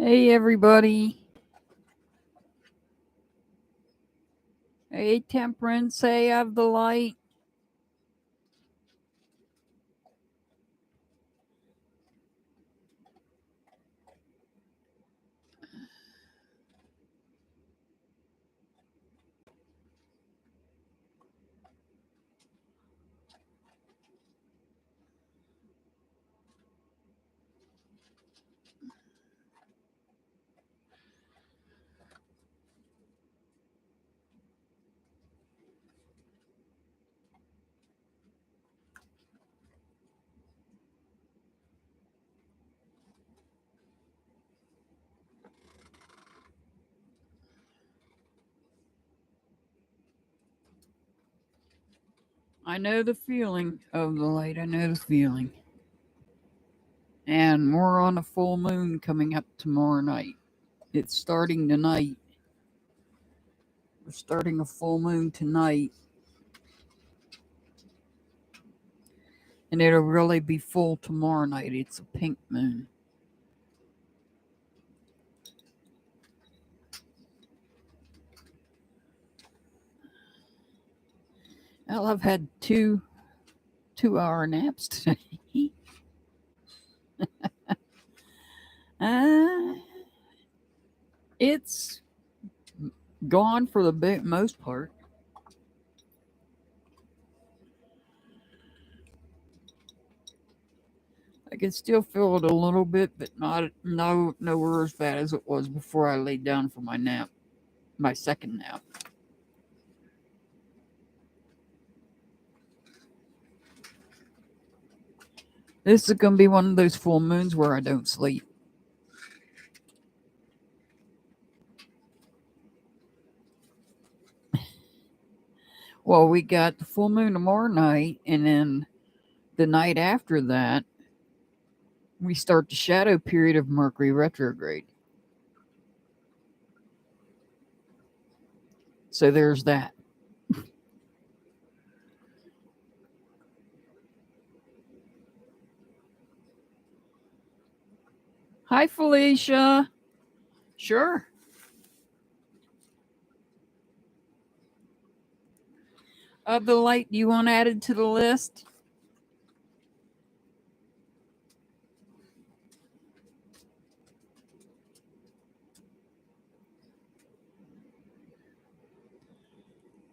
Hey, everybody. Hey, Temperance. Hey, I have the light. I know the feeling of the light. I know the feeling. And we're on a full moon coming up tomorrow night. It's starting tonight. We're starting a full moon tonight. And it'll really be full tomorrow night. It's a pink moon. Well, I've had two 2-hour naps today. It's gone for the most part. I can still feel it a little bit, but nowhere as bad as it was before I laid down for my nap, my second nap. This is going to be one of those full moons where I don't sleep. Well, we got the full moon tomorrow night, and then the night after that, we start the shadow period of Mercury retrograde. So there's that. Hi, Felicia. Sure. The light, do you want added to the list?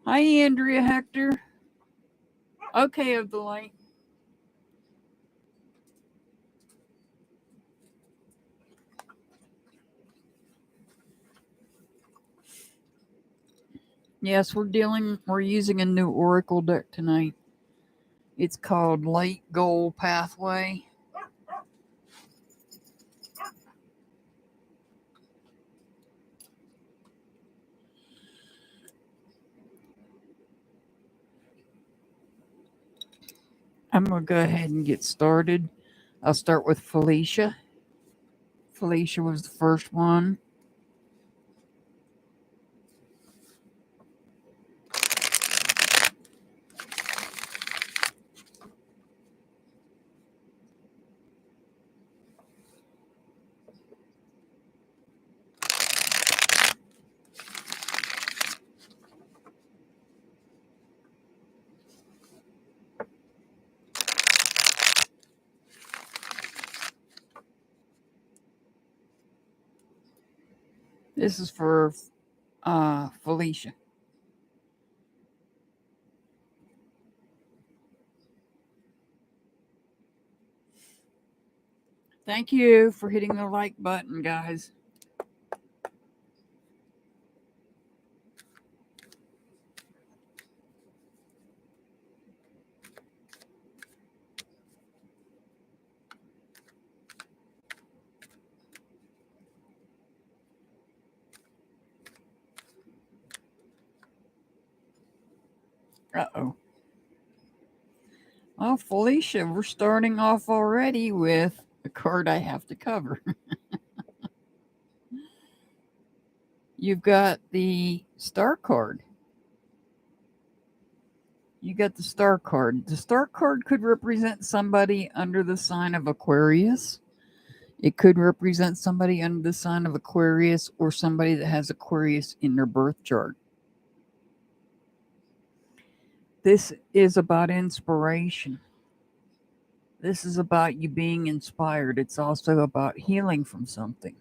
Hi, Andrea Hector. Okay, of the light. Yes, we're using a new Oracle deck tonight. It's called Light Gold Pathway. I'm going to go ahead and get started. I'll start with Felicia. Felicia was the first one. This is for Felicia. Thank you for hitting the like button, guys. Uh-oh. Well, Felicia, we're starting off already with a card I have to cover. You've got the Star card. You got the Star card. The Star card could represent somebody under the sign of Aquarius. It could represent somebody under the sign of Aquarius or somebody that has Aquarius in their birth chart. This is about inspiration. This is about you being inspired. It's also about healing from something.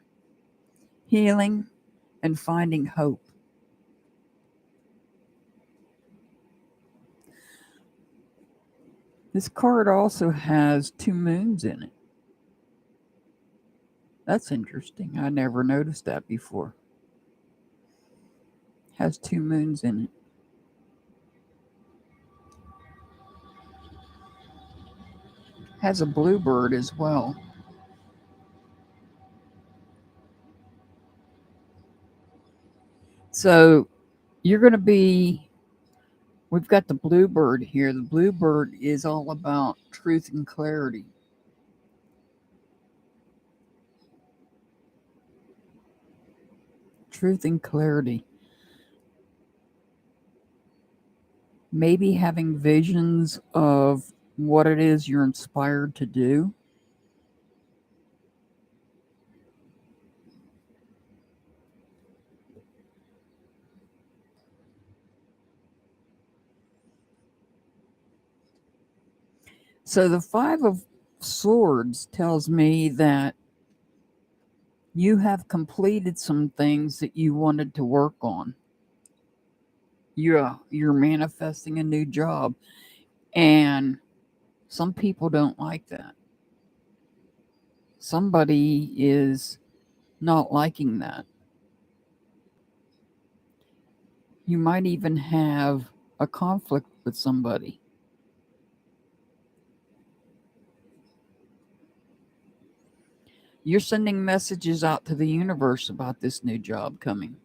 Healing and finding hope. This card also has 2 moons in it. That's interesting. I never noticed that before. Has 2 moons in it. Has a bluebird as well. So you're going to be, we've got the bluebird here. The bluebird is all about truth and clarity. Truth and clarity. Maybe having visions of what it is you're inspired to do. So the 5 of Swords tells me that you have completed some things that you wanted to work on. You're manifesting a new job, and some people don't like that. Somebody is not liking that. You might even have a conflict with somebody. You're sending messages out to the universe about this new job coming.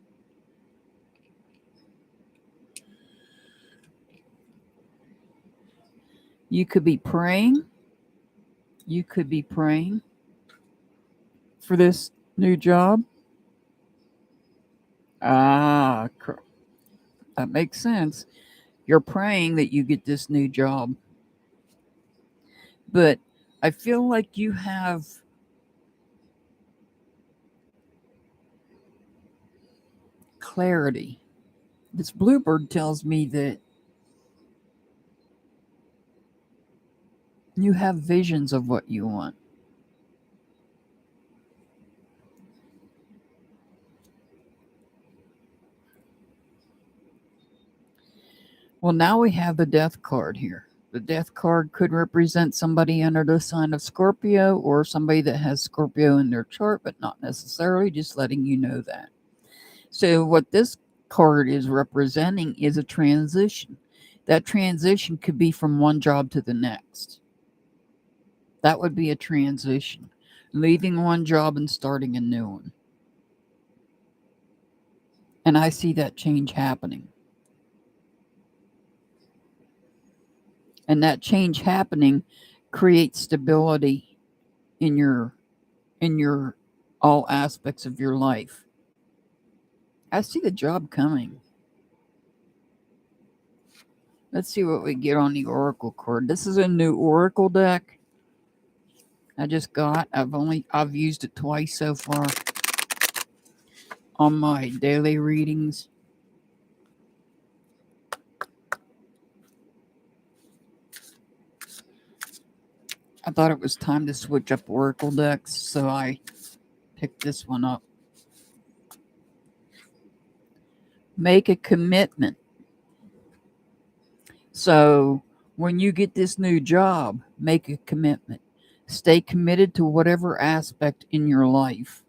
You could be praying. You could be praying for this new job. Ah, that makes sense. You're praying that you get this new job. But I feel like you have clarity. This bluebird tells me that you have visions of what you want. Well, now we have the death card here. The death card could represent somebody under the sign of Scorpio or somebody that has Scorpio in their chart, but not necessarily, just letting you know that. So what this card is representing is a transition. That transition could be from one job to the next. That would be a transition. Leaving one job and starting a new one. And I see that change happening. And that change happening creates stability in your all aspects of your life. I see the job coming. Let's see what we get on the Oracle card. This is a new Oracle deck I just got. I've used it twice so far on my daily readings. I thought it was time to switch up Oracle decks, so I picked this one up. Make a commitment. So when you get this new job, make a commitment. Stay committed to whatever aspect in your life.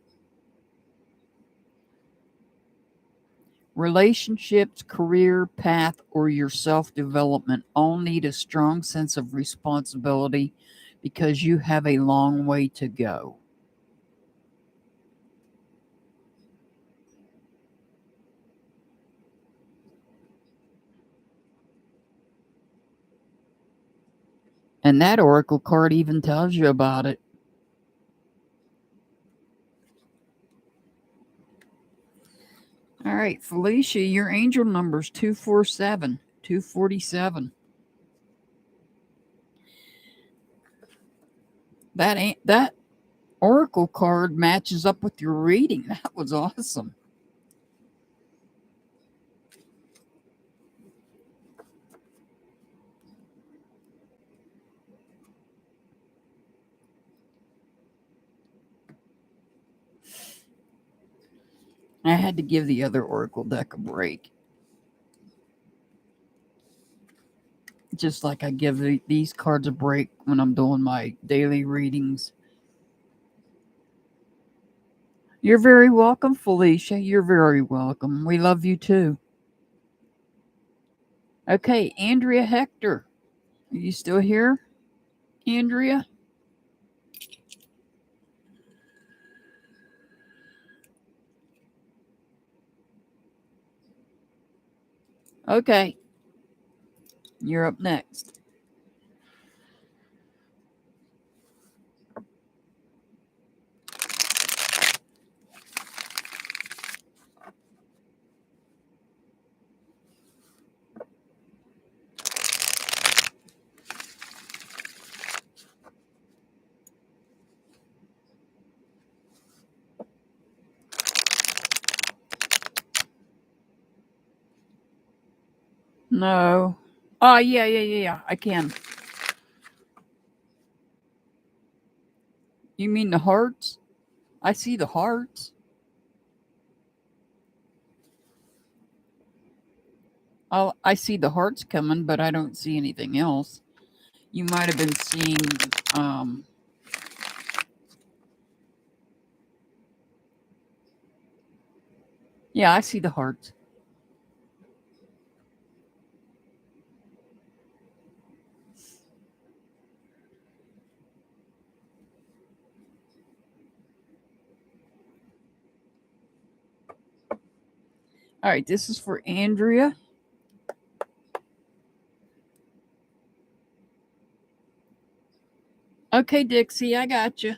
Relationships, career path, or your self-development all need a strong sense of responsibility because you have a long way to go. And that Oracle card even tells you about it. All right, Felicia, your angel number is 247, 247. That oracle card matches up with your reading. That was awesome. I had to give the other oracle deck a break. Just like I give these cards a break when I'm doing my daily readings. You're very welcome, Felicia. You're very welcome. We love you too. Okay, Andrea Hector. Are you still here, Andrea? Okay. You're up next. No. Oh, yeah. I can. You mean the hearts? I see the hearts. Oh, I see the hearts coming, but I don't see anything else. You might have been seeing, yeah, I see the hearts. All right, this is for Andrea. Okay, Dixie, I got you.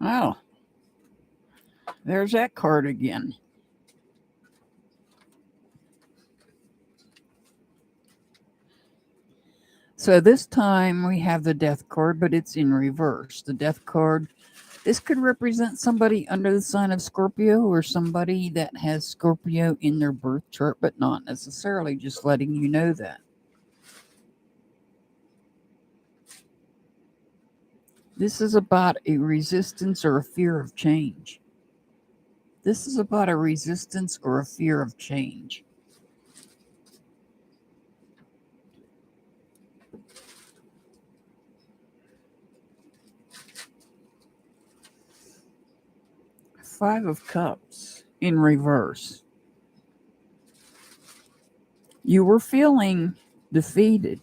Oh, there's that card again. So this time we have the death card, but it's in reverse. The death card, this could represent somebody under the sign of Scorpio or somebody that has Scorpio in their birth chart, but not necessarily, just letting you know that. This is about a resistance or a fear of change. This is about a resistance or a fear of change. Five of Cups in reverse. You were feeling defeated.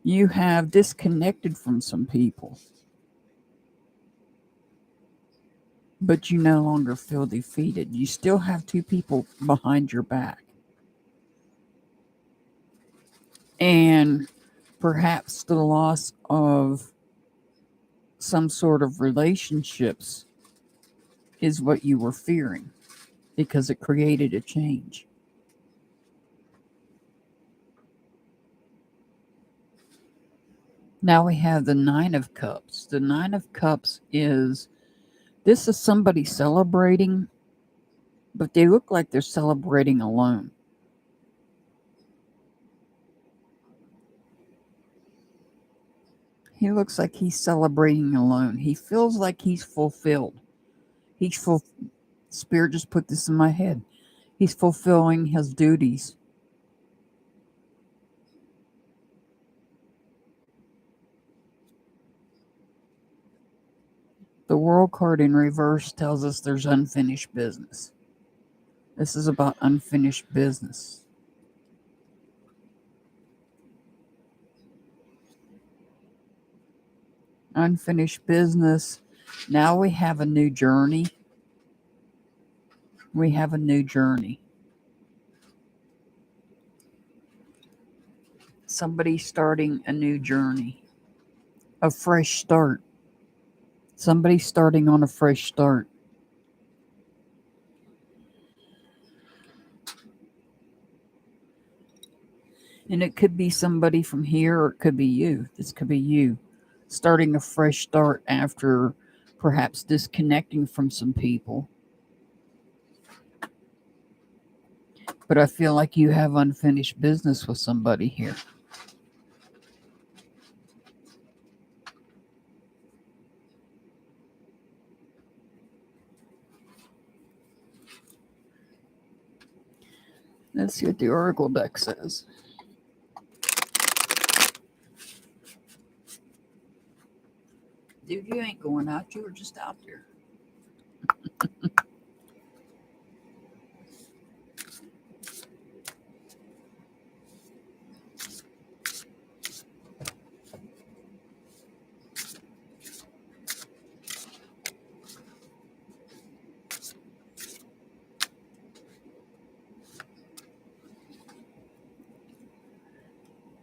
You have disconnected from some people, but you no longer feel defeated. You still have two people behind your back. And perhaps the loss of some sort of relationships is what you were fearing because it created a change. Now we have the Nine of Cups. The Nine of Cups is, this is somebody celebrating, but they look like they're celebrating alone. He looks like he's celebrating alone. He feels like he's fulfilled. Spirit just put this in my head. He's fulfilling his duties. The World card in reverse tells us there's unfinished business. This is about unfinished business. Unfinished business. Now we have a new journey. We have a new journey. Somebody starting a new journey. A fresh start. Somebody starting on a fresh start. And it could be somebody from here, or it could be you. This could be you. Starting a fresh start after perhaps disconnecting from some people. But I feel like you have unfinished business with somebody here. Let's see what the Oracle deck says. Dude, you ain't going out. You were just out there.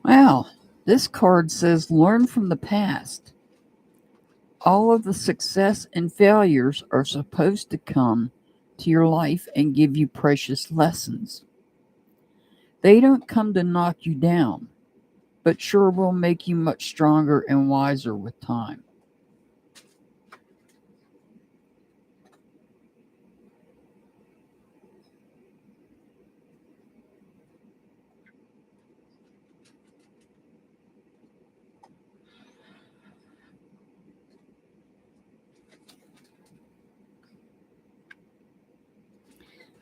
Wow, this card says learn from the past. All of the success and failures are supposed to come to your life and give you precious lessons. They don't come to knock you down, but sure will make you much stronger and wiser with time.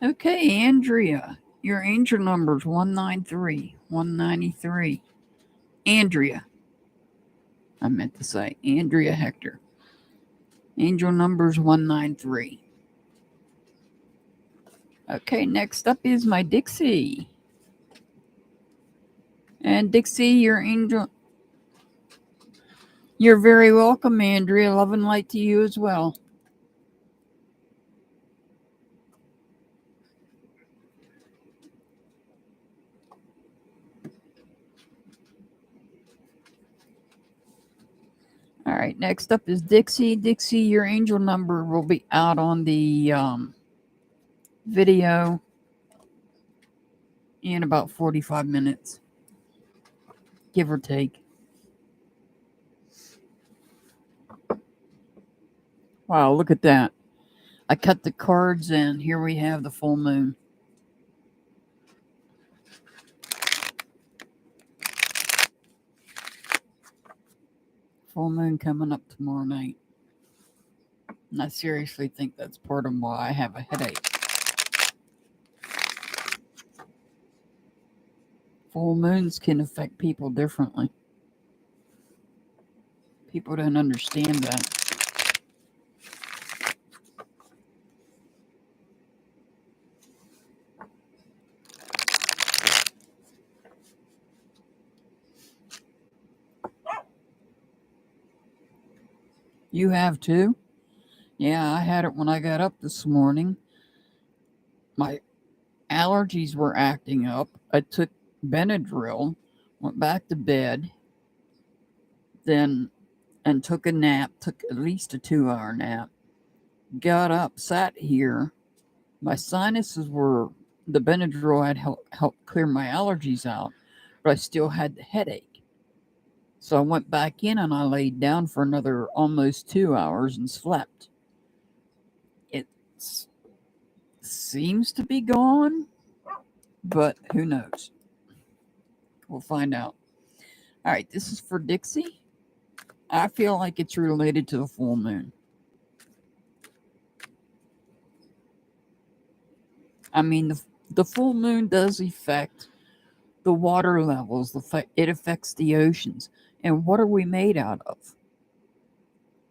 Okay, Andrea, your angel number is 193, 193. Andrea. I meant to say Andrea Hector. Angel number is 193. Okay, next up is my Dixie. And Dixie, your angel. You're very welcome, Andrea. Love and light to you as well. All right, next up is Dixie. Dixie, your angel number will be out on the video in about 45 minutes, give or take. Wow, look at that. I cut the cards and here we have the full moon. Full moon coming up tomorrow night. And I seriously think that's part of why I have a headache. Full moons can affect people differently. People don't understand that. You have too? Yeah, I had it when I got up this morning. My allergies were acting up. I took Benadryl, went back to bed, then and took a nap, took at least a 2-hour nap. Got up, sat here. My sinuses were, the Benadryl had helped clear my allergies out, but I still had the headache. So I went back in and I laid down for another almost 2 hours and slept. It seems to be gone, but who knows? We'll find out. All right, this is for Dixie. I feel like it's related to the full moon. I mean, the full moon does affect the water levels. It affects the oceans. And what are we made out of?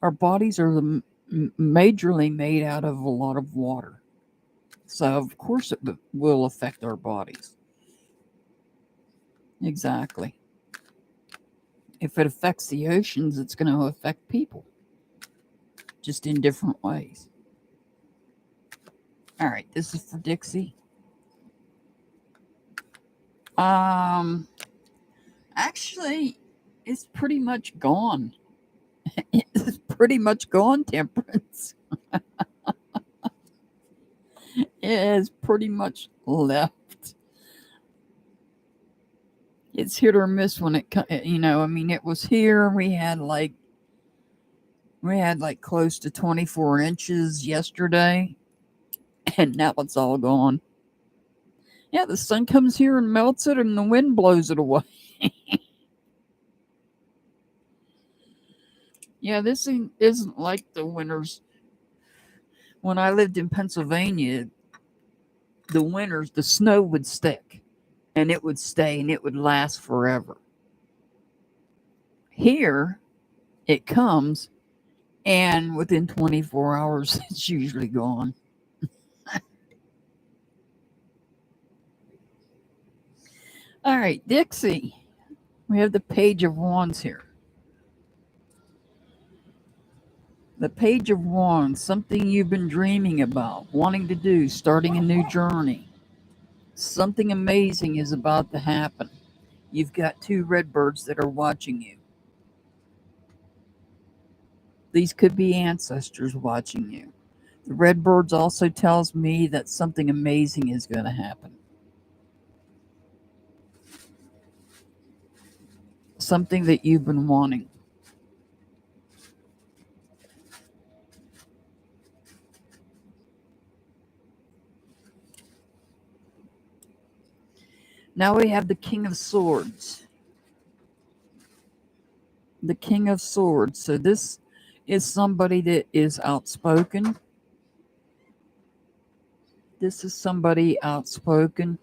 Our bodies are majorly made out of a lot of water. So, of course, it will affect our bodies. Exactly. If it affects the oceans, it's going to affect people, just in different ways. All right, this is for Dixie. Actually, it's pretty much gone. It's pretty much gone, Temperance. It has pretty much left. It's hit or miss when it, I mean, it was here. We had like close to 24 inches yesterday, and now it's all gone. Yeah, the sun comes here and melts it, and the wind blows it away. Yeah, this isn't like the winters. When I lived in Pennsylvania, the winters, the snow would stick, and it would stay, and it would last forever. Here, it comes, and within 24 hours, it's usually gone. All right, Dixie. We have the Page of Wands here. The Page of Wands, something you've been dreaming about, wanting to do, starting a new journey. Something amazing is about to happen. You've got two red birds that are watching you. These could be ancestors watching you. The red birds also tells me that something amazing is going to happen. Something that you've been wanting. Now we have the King of Swords. The King of Swords. So this is somebody that is outspoken. This is somebody outspoken.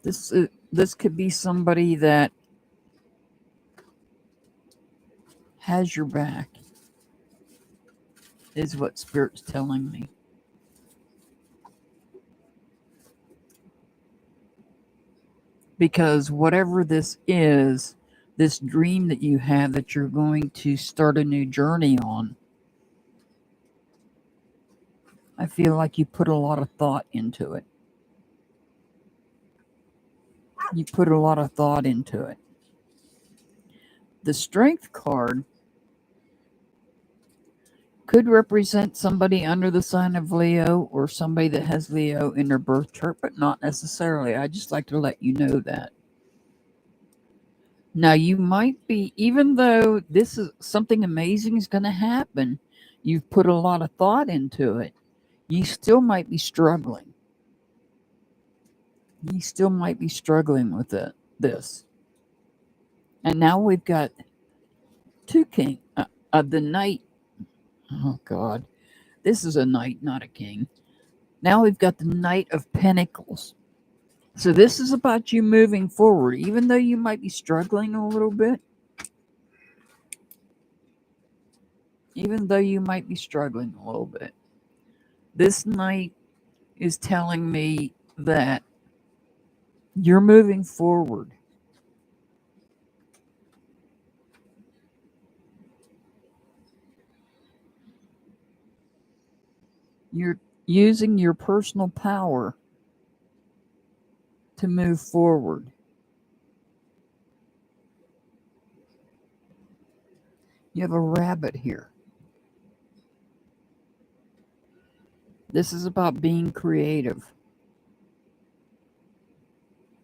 This could be somebody that has your back, is what Spirit's telling me. Because whatever this is, this dream that you have that you're going to start a new journey on, I feel like you put a lot of thought into it. You put a lot of thought into it. The Strength card could represent somebody under the sign of Leo or somebody that has Leo in their birth chart, but not necessarily. I just like to let you know that. Now, you might be, even though this is something amazing is going to happen, you've put a lot of thought into it, you still might be struggling. You still might be struggling with this. And now we've got two king, the knight. Oh, God. This is a knight, not a king. Now we've got the Knight of Pentacles. So this is about you moving forward, even though you might be struggling a little bit. Even though you might be struggling a little bit. This knight is telling me that you're moving forward. You're using your personal power to move forward. You have a rabbit here. This is about being creative.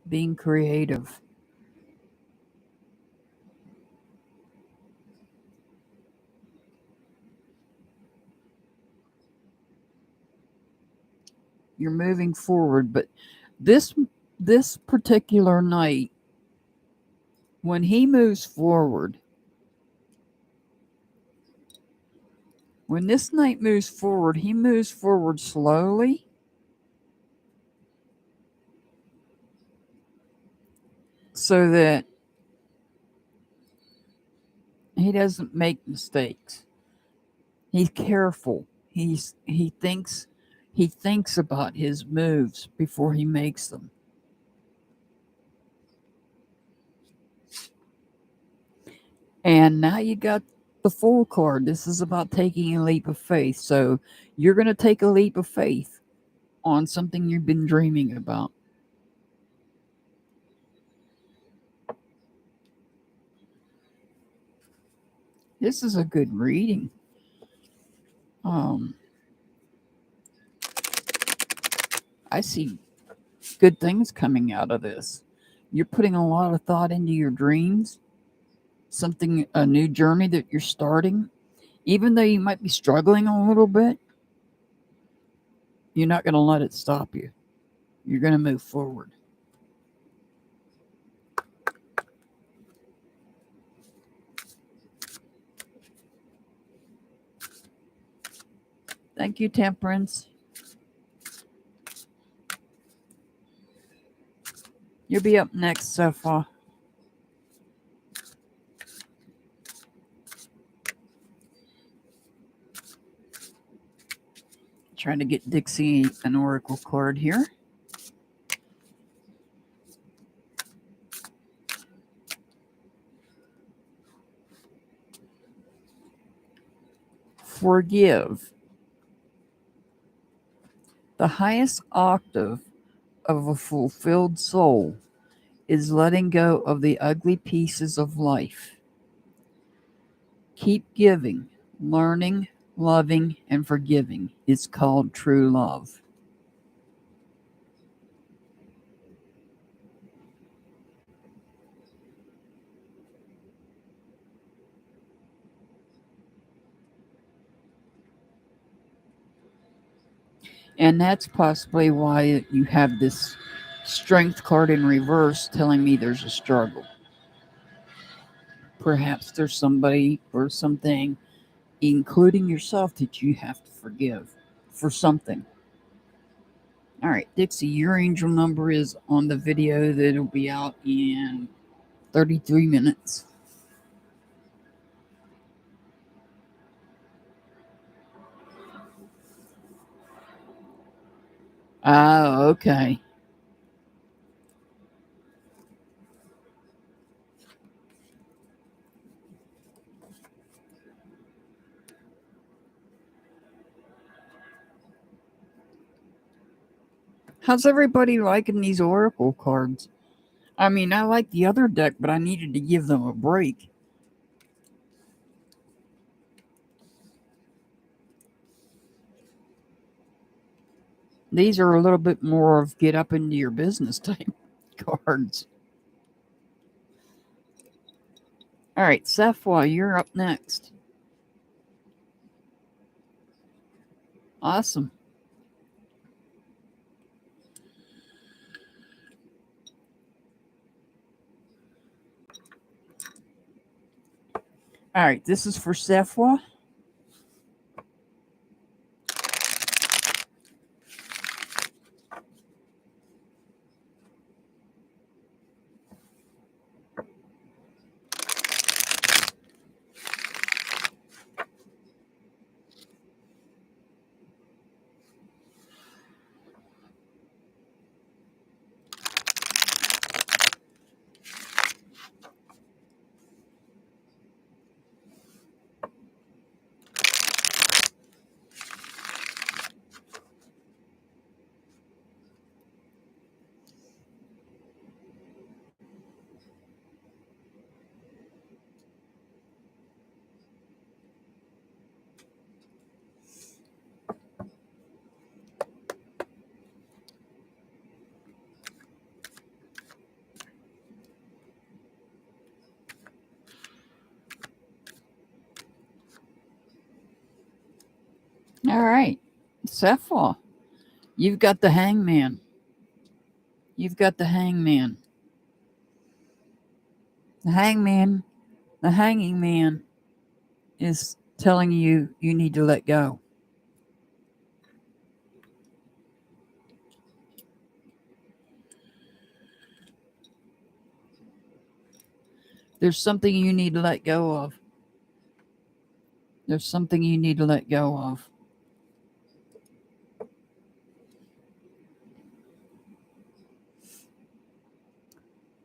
Being creative. You're moving forward, but this particular knight, when he moves forward, when this knight moves forward, he moves forward slowly. So that He doesn't make mistakes. He's careful. He thinks about his moves before he makes them. And now you got the Fool card. This is about taking a leap of faith. So you're going to take a leap of faith on something you've been dreaming about. This is a good reading. I see good things coming out of this. You're putting a lot of thought into your dreams, a new journey that you're starting. Even though you might be struggling a little bit, you're not going to let it stop you. You're going to move forward. Thank you, Temperance. You'll be up next, Safa. Trying to get Dixie an oracle card here. Forgive. The highest octave of a fulfilled soul is letting go of the ugly pieces of life. Keep giving, learning, loving, and forgiving is called true love. And that's possibly why you have this strength card in reverse telling me there's a struggle. Perhaps there's somebody or something, including yourself, that you have to forgive for something. All right, Dixie, your angel number is on the video that'll be out in 33 minutes. Oh, okay. How's everybody liking these oracle cards? I mean, I like the other deck, but I needed to give them a break. These are a little bit more of get up into your business type cards. All right, Safwa, you're up next. Awesome. All right, this is for Safwa. All right, Safwa, you've got the hangman. You've got the hangman. The hanging man is telling you you need to let go. There's something you need to let go of. There's something you need to let go of.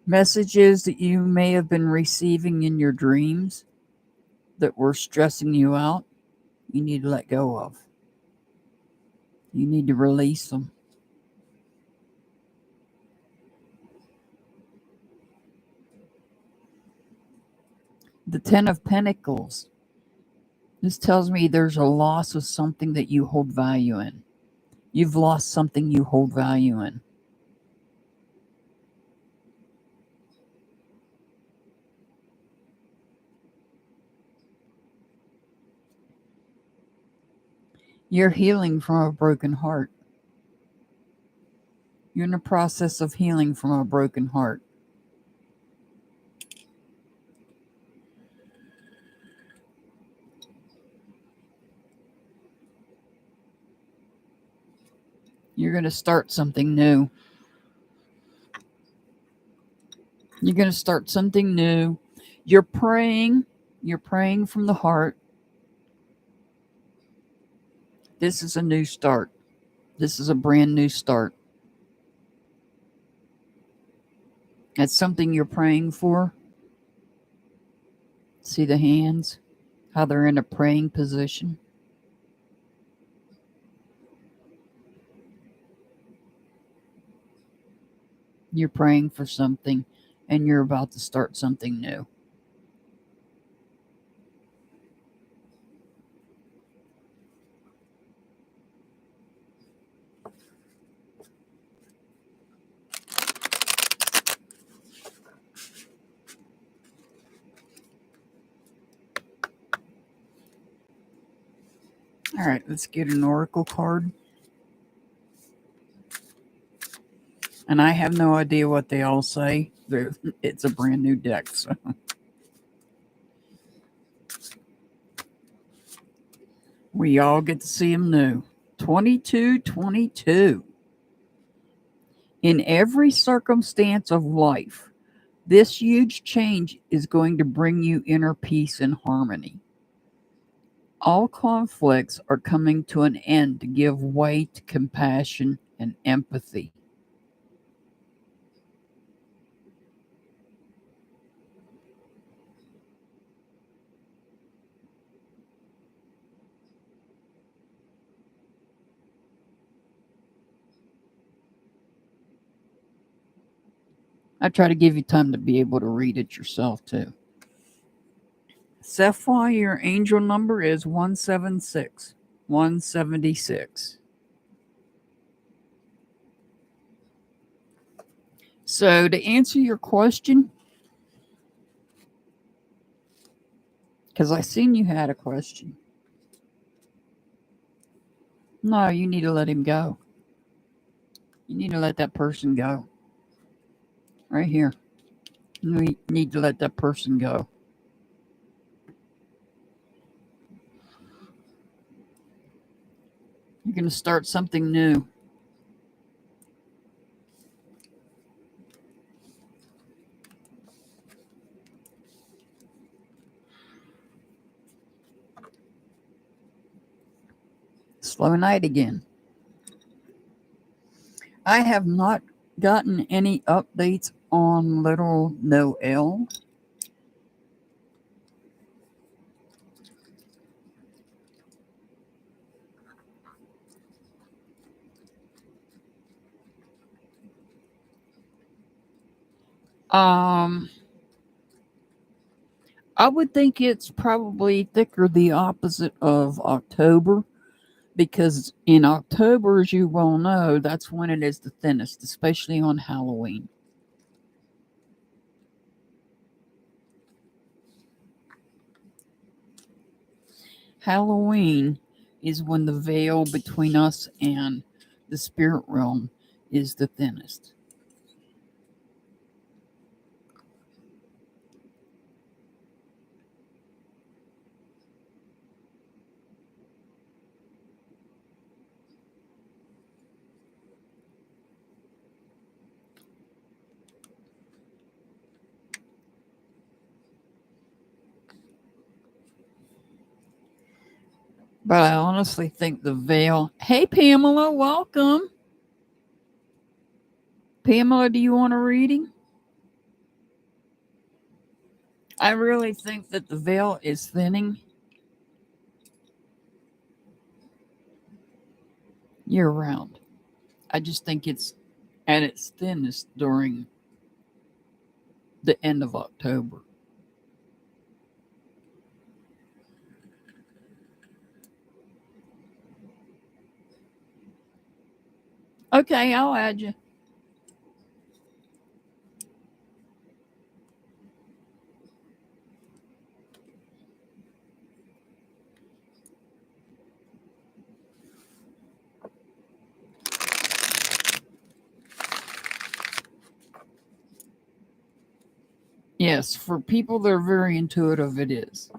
Messages that you may have been receiving in your dreams that were stressing you out, you need to let go of. You need to release them. The Ten of Pentacles. This tells me there's a loss of something that you hold value in. You've lost something you hold value in. You're healing from a broken heart. You're in the process of healing from a broken heart. You're going to start something new. You're going to start something new. You're praying. You're praying from the heart. This is a new start. This is a brand new start. That's something you're praying for. See the hands? How they're in a praying position. You're praying for something and you're about to start something new. All right, let's get an oracle card. And I have no idea what they all say. It's a brand new deck, so. We all get to see them new. 2222. In every circumstance of life, this huge change is going to bring you inner peace and harmony. All conflicts are coming to an end to give way to compassion and empathy. I try to give you time to be able to read it yourself, too. Sapphire, your angel number is 176. 176. So, to answer your question, because I seen you had a question. No, you need to let him go. You need to let that person go. Right here. You need to let that person go. You're going to start something new. Slow night again. I have not gotten any updates on little Noelle. I would think it's probably thicker the opposite of October, because in October, as you well know, that's when it is the thinnest, especially on Halloween. Halloween is when the veil between us and the spirit realm is the thinnest. But I honestly think the veil. Hey, Pamela, welcome. Pamela, do you want a reading? I really think that the veil is thinning year round. I just think it's at its thinnest during the end of October. Okay, I'll add you. Yes, for people that are very intuitive, it is.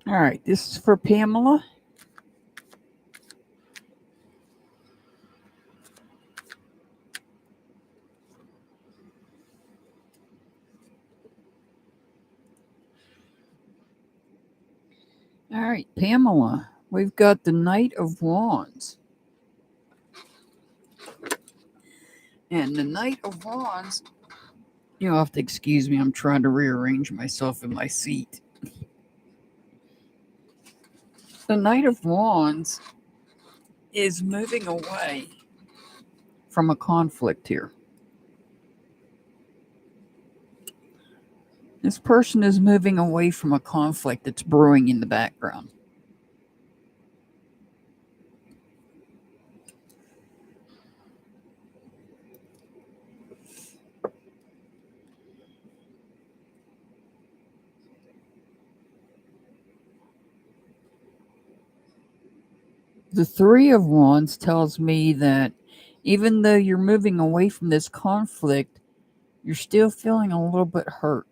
All right, this is for Pamela. All right, Pamela, we've got the Knight of Wands. And the Knight of Wands, you'll have to excuse me, I'm trying to rearrange myself in my seat. The Knight of Wands is moving away from a conflict here. This person is moving away from a conflict that's brewing in the background. The Three of Wands tells me that even though you're moving away from this conflict, you're still feeling a little bit hurt.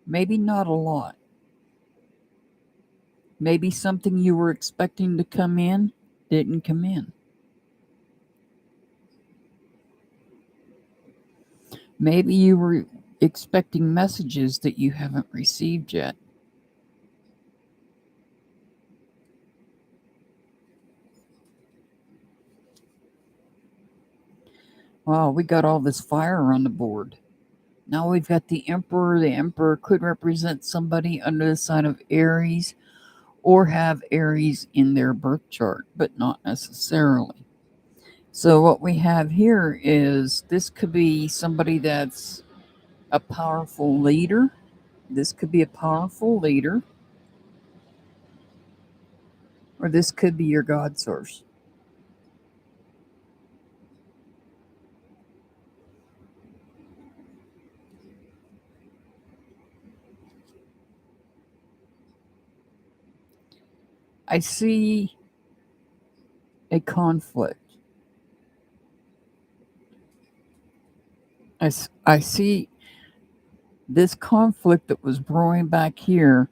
Maybe not a lot. Maybe something you were expecting to come in didn't come in. Maybe you were expecting messages that you haven't received yet. Wow, we got all this fire on the board. Now we've got the Emperor. The Emperor could represent somebody under the sign of Aries or have Aries in their birth chart, but not necessarily. So what we have here is this could be somebody that's a powerful leader. This could be a powerful leader. Or this could be your God source. I see a conflict. I see this conflict that was brewing back here.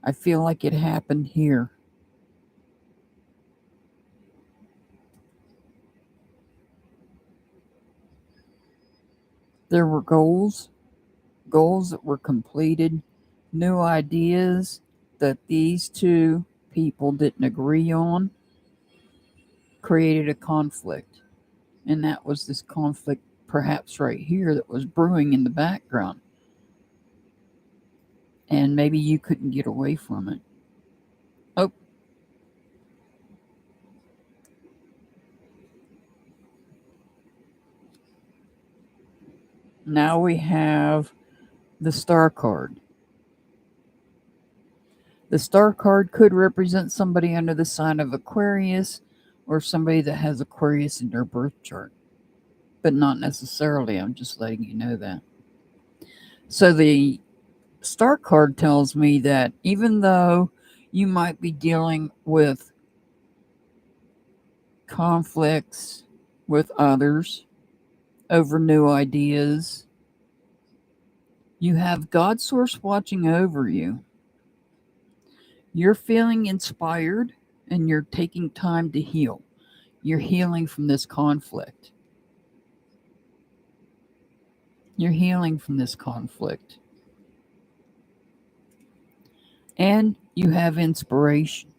I feel like it happened here. There were goals that were completed, new ideas that these two people didn't agree on, created a conflict. And that was this conflict, perhaps right here, that was brewing in the background. And maybe you couldn't get away from it. Oh. Now we have the Star card. The Star card could represent somebody under the sign of Aquarius or somebody that has Aquarius in their birth chart. But not necessarily. I'm just letting you know that. So the Star card tells me that even though you might be dealing with conflicts with others over new ideas, you have God Source watching over you. You're feeling inspired and you're taking time to heal. You're healing from this conflict. You're healing from this conflict. And you have inspiration.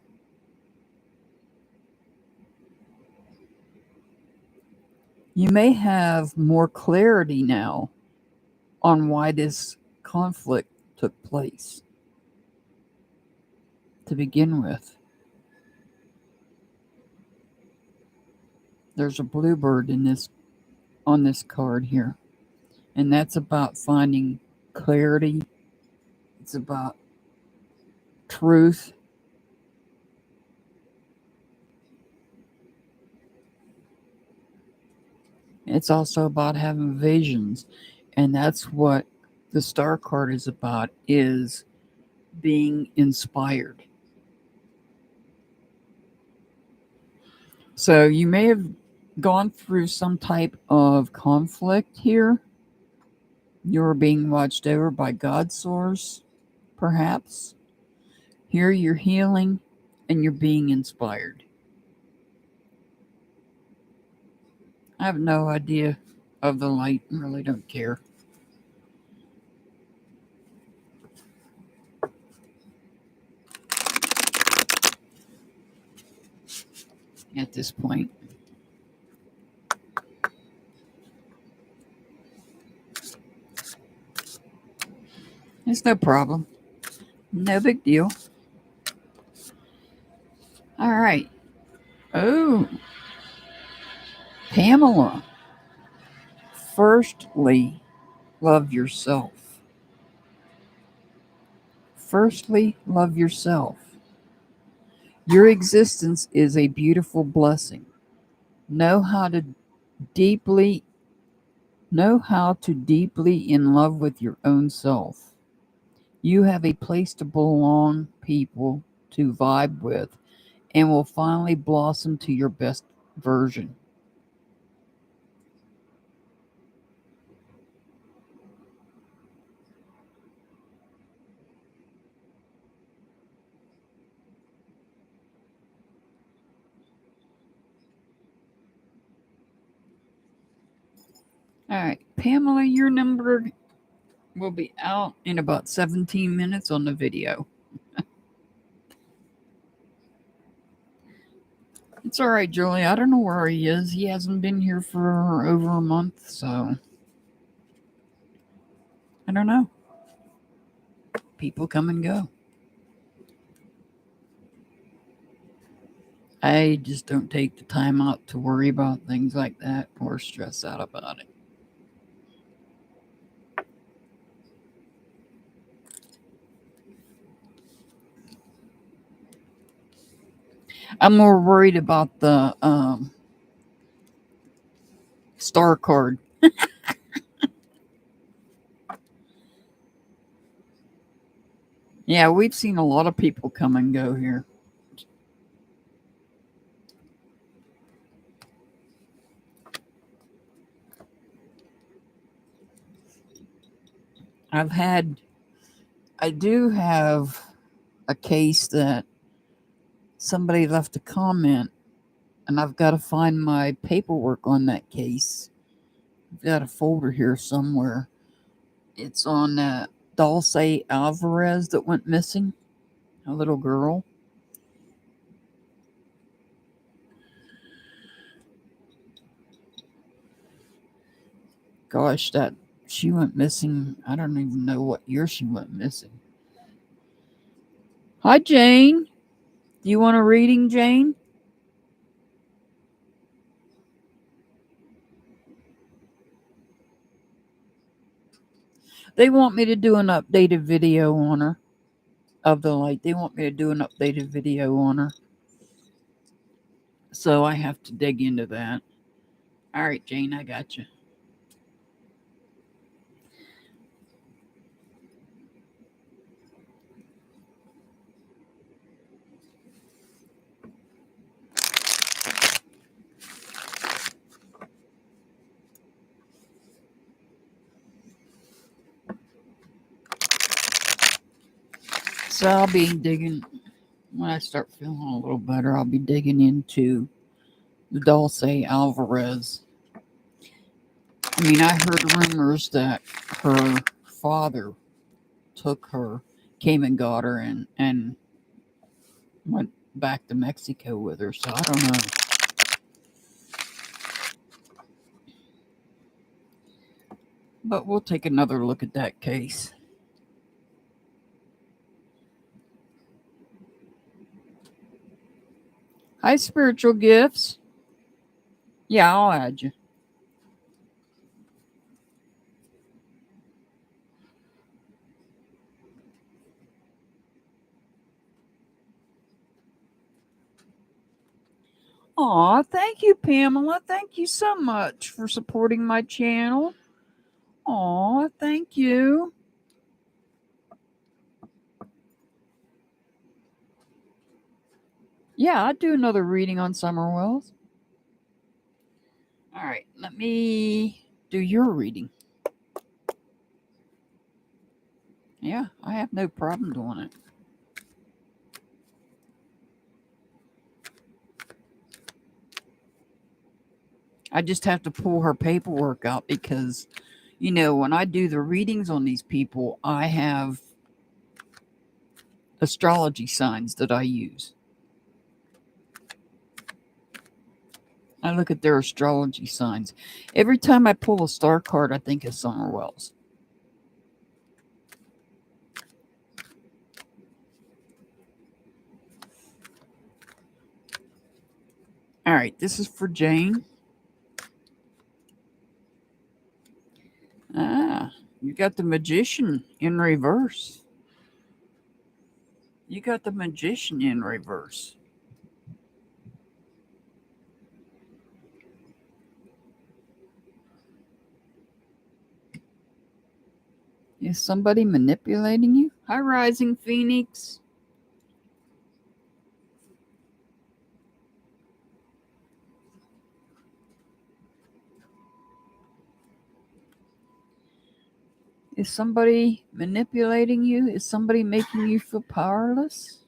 You may have more clarity now on why this conflict took place to begin with. There's a bluebird on this card here, and that's about finding clarity. It's about truth. It's also about having visions, and that's what the star card is about, is being inspired. So you may have gone through some type of conflict here. You're being watched over by God's source, perhaps. Here you're healing and you're being inspired. I have no idea of the light and really don't care. At this point. It's no problem. No big deal. All right. Oh, Pamela. Firstly, love yourself. Firstly, love yourself. Your existence is a beautiful blessing. Know how to deeply in love with your own self. You have a place to belong, people to vibe with, and will finally blossom to your best version. All right, Pamela, your number will be out in about 17 minutes on the video. It's all right, Julie. I don't know where he is. He hasn't been here for over a month, so I don't know. People come and go. I just don't take the time out to worry about things like that or stress out about it. I'm more worried about the star card. Yeah, we've seen a lot of people come and go here. I do have a case that somebody left a comment, and I've got to find my paperwork on that case. I've got a folder here somewhere. It's on Dulce Alvarez that went missing, a little girl. Gosh, that she went missing. I don't even know what year she went missing. Hi, Jane. Do you want a reading, Jane? They want me to do an updated video on her of the light. They want me to do an updated video on her. So I have to dig into that. All right, Jane, I got you. So I'll be digging, when I start feeling a little better, I'll be digging into the Dulce Alvarez. I mean, I heard rumors that her father took her, came and got her, and went back to Mexico with her, so I don't know. But we'll take another look at that case. Hi, spiritual gifts. Yeah, I'll add you. Aw, thank you, Pamela. Thank you so much for supporting my channel. Aw, thank you. Yeah, I'd do another reading on Summer Wells. All right, let me do your reading. Yeah, I have no problem doing it. I just have to pull her paperwork out because, you know, when I do the readings on these people, I have astrology signs that I use. I look at their astrology signs. Every time I pull a star card, I think of Summer Wells. All right, this is for Jane. Ah, you got the Magician in reverse. You got the Magician in reverse. Is somebody manipulating you? Hi, Rising Phoenix. Is somebody manipulating you? Is somebody making you feel powerless?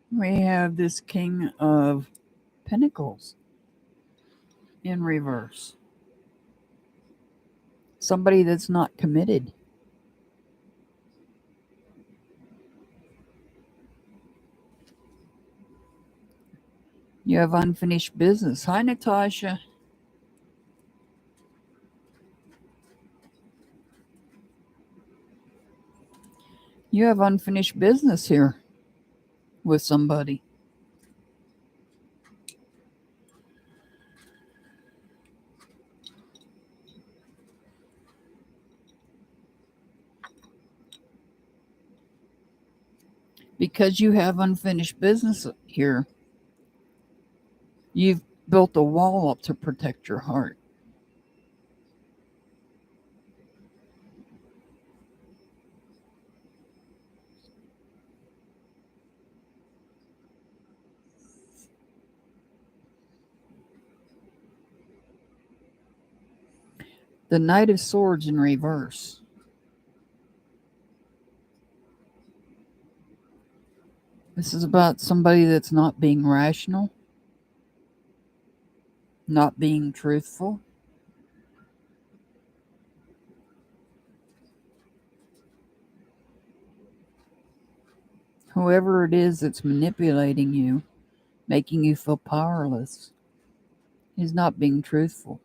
We have this King of Pentacles in reverse. Somebody that's not committed. You have unfinished business. Hi, Natasha. You have unfinished business here with somebody. Because you have unfinished business here, you've built a wall up to protect your heart. The Knight of Swords in reverse. This is about somebody that's not being rational, not being truthful. Whoever it is that's manipulating you, making you feel powerless, is not being truthful.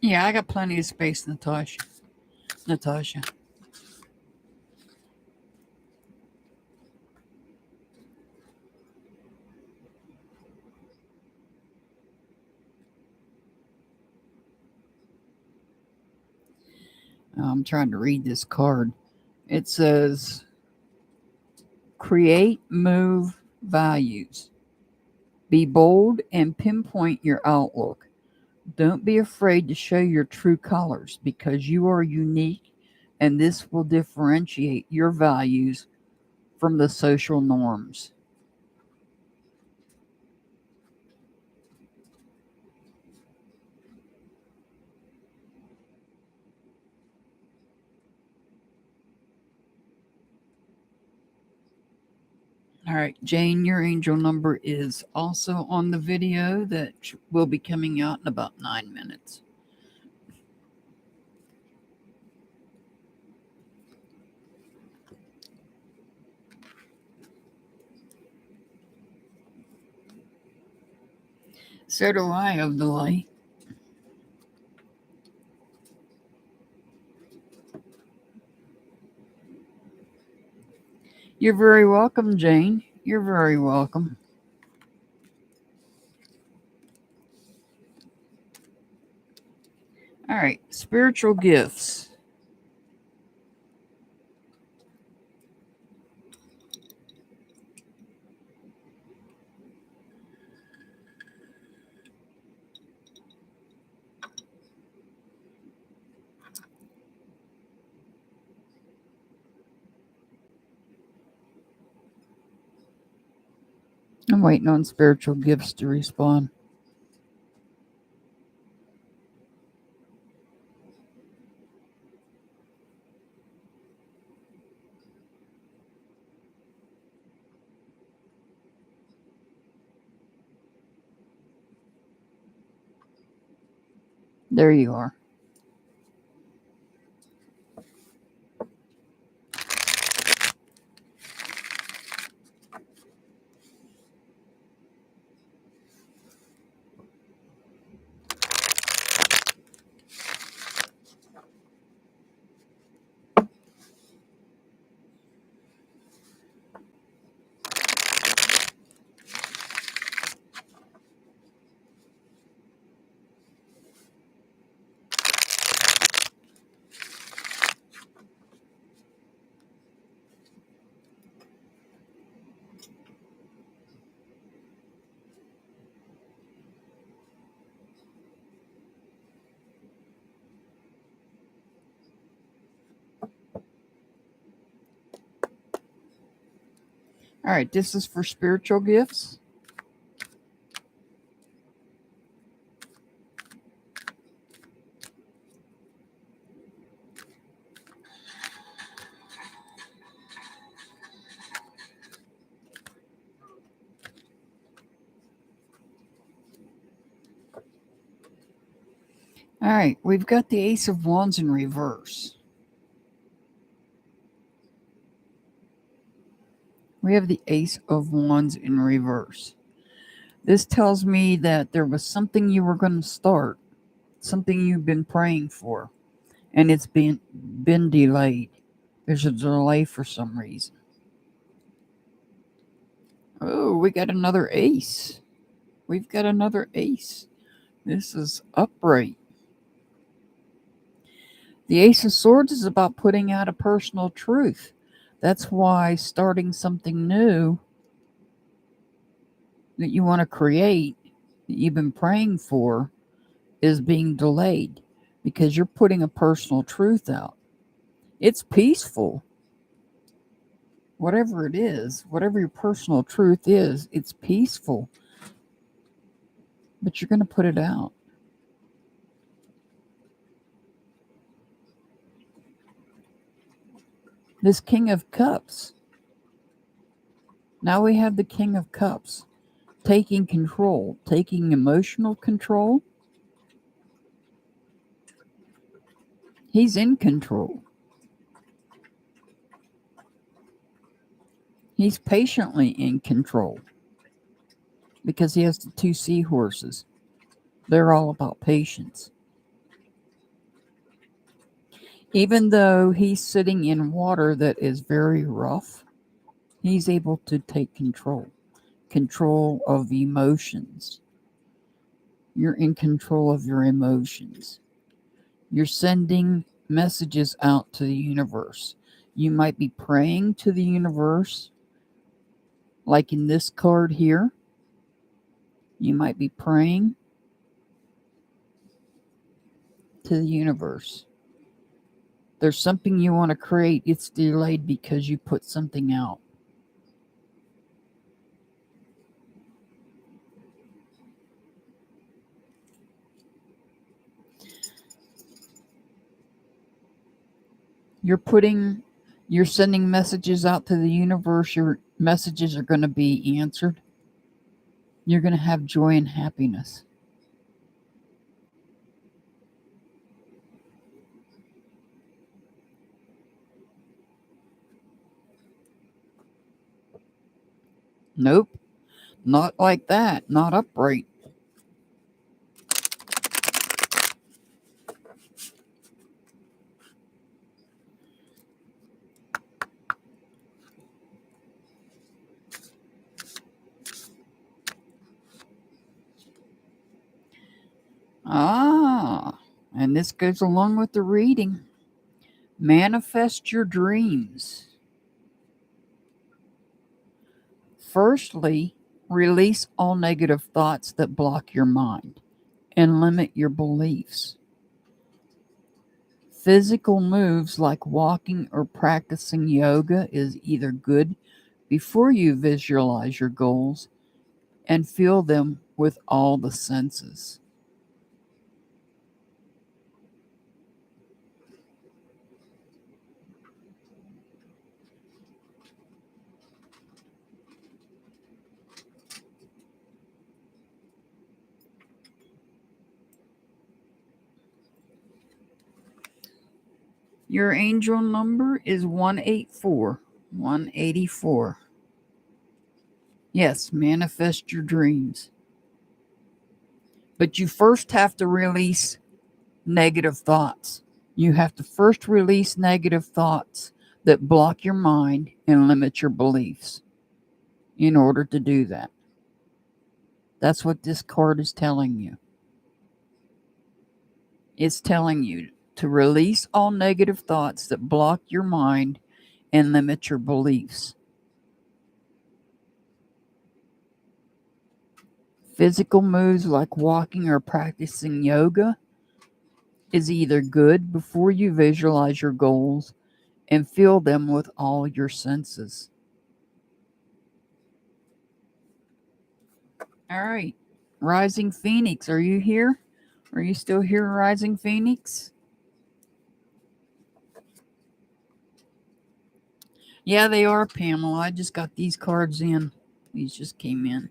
Yeah, I got plenty of space, Natasha. I'm trying to read this card. It says, create, move, values. Be bold and pinpoint your outlook. Don't be afraid to show your true colors because you are unique and this will differentiate your values from the social norms. All right, Jane, your angel number is also on the video that will be coming out in about 9 minutes. So do I of the light. You're very welcome, Jane. You're very welcome. All right, spiritual gifts. I'm waiting on spiritual gifts to respond. There you are. All right, this is for spiritual gifts. All right, we've got the Ace of Wands in reverse. We have the Ace of Wands in reverse. This tells me that there was something you were going to start, something you've been praying for, and it's been delayed. There's a delay for some reason. Oh, we got another ace. We've got another ace. This is upright. The Ace of Swords is about putting out a personal truth. That's why starting something new that you want to create, that you've been praying for, is being delayed because you're putting a personal truth out. It's peaceful. Whatever it is, whatever your personal truth is, it's peaceful. But you're going to put it out. This King of Cups. Now we have the King of Cups taking control, taking emotional control. He's in control. He's patiently in control because he has the two seahorses. They're all about patience. Even though he's sitting in water that is very rough, he's able to take control of emotions. You're in control of your emotions. You're sending messages out to the universe. You might be praying to the universe, like in this card here. You might be praying to the universe. There's something you want to create. It's delayed because you put something out. You're sending messages out to the universe. Your messages are going to be answered. You're going to have joy and happiness. Nope, not like that. Not upright. Ah, and this goes along with the reading. Manifest your dreams. Firstly, release all negative thoughts that block your mind and limit your beliefs. Physical moves like walking or practicing yoga is either good before you visualize your goals and feel them with all the senses. Your angel number is 184. 184. Yes, manifest your dreams. But you first have to release negative thoughts. You have to first release negative thoughts that block your mind and limit your beliefs in order to do that. That's what this card is telling you. It's telling you to release all negative thoughts that block your mind and limit your beliefs. Physical moves like walking or practicing yoga is either good before you visualize your goals and feel them with all your senses. All right. Rising Phoenix, are you here? Are you still here, Rising Phoenix? Yeah, they are, Pamela. I just got these cards in. These just came in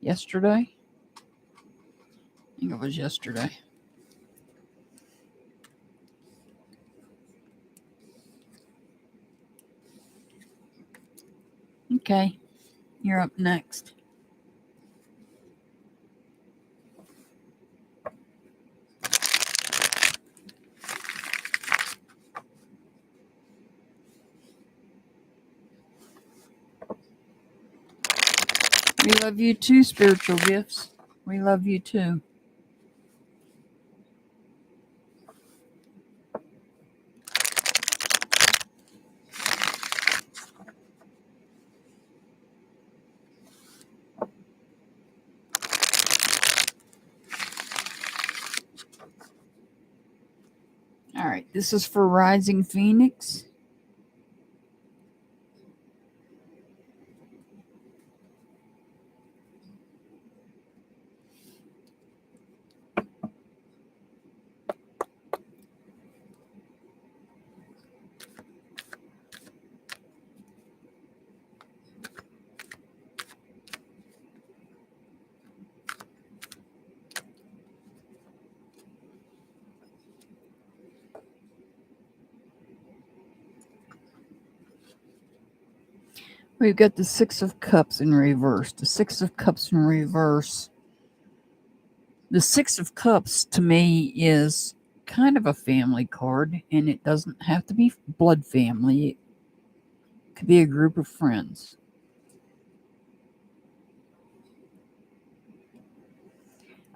yesterday. I think it was yesterday. Okay, you're up next. We love you too, spiritual gifts. We love you too. All right, this is for Rising Phoenix. We've got the Six of Cups in reverse. The Six of Cups in reverse. The Six of Cups to me is kind of a family card, and it doesn't have to be blood family. It could be a group of friends.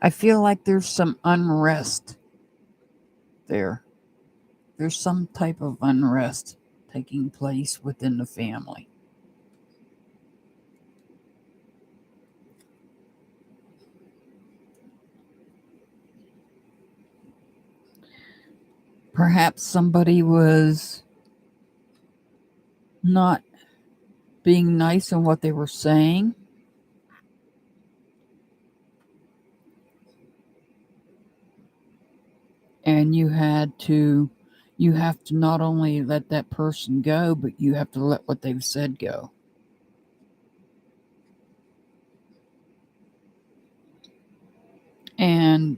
I feel like there's some unrest there. there's some type of unrest taking place within the family. Perhaps somebody was not being nice in what they were saying. And you have to not only let that person go, but you have to let what they've said go. And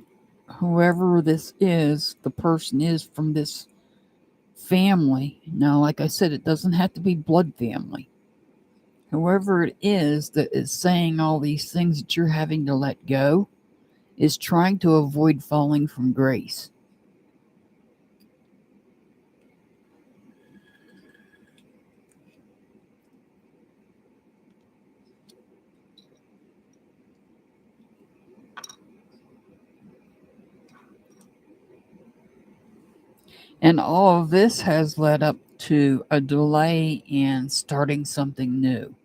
whoever this is, the person is from this family. Now, like I said, it doesn't have to be blood family. Whoever it is that is saying all these things that you're having to let go is trying to avoid falling from grace. And all of this has led up to a delay in starting something new.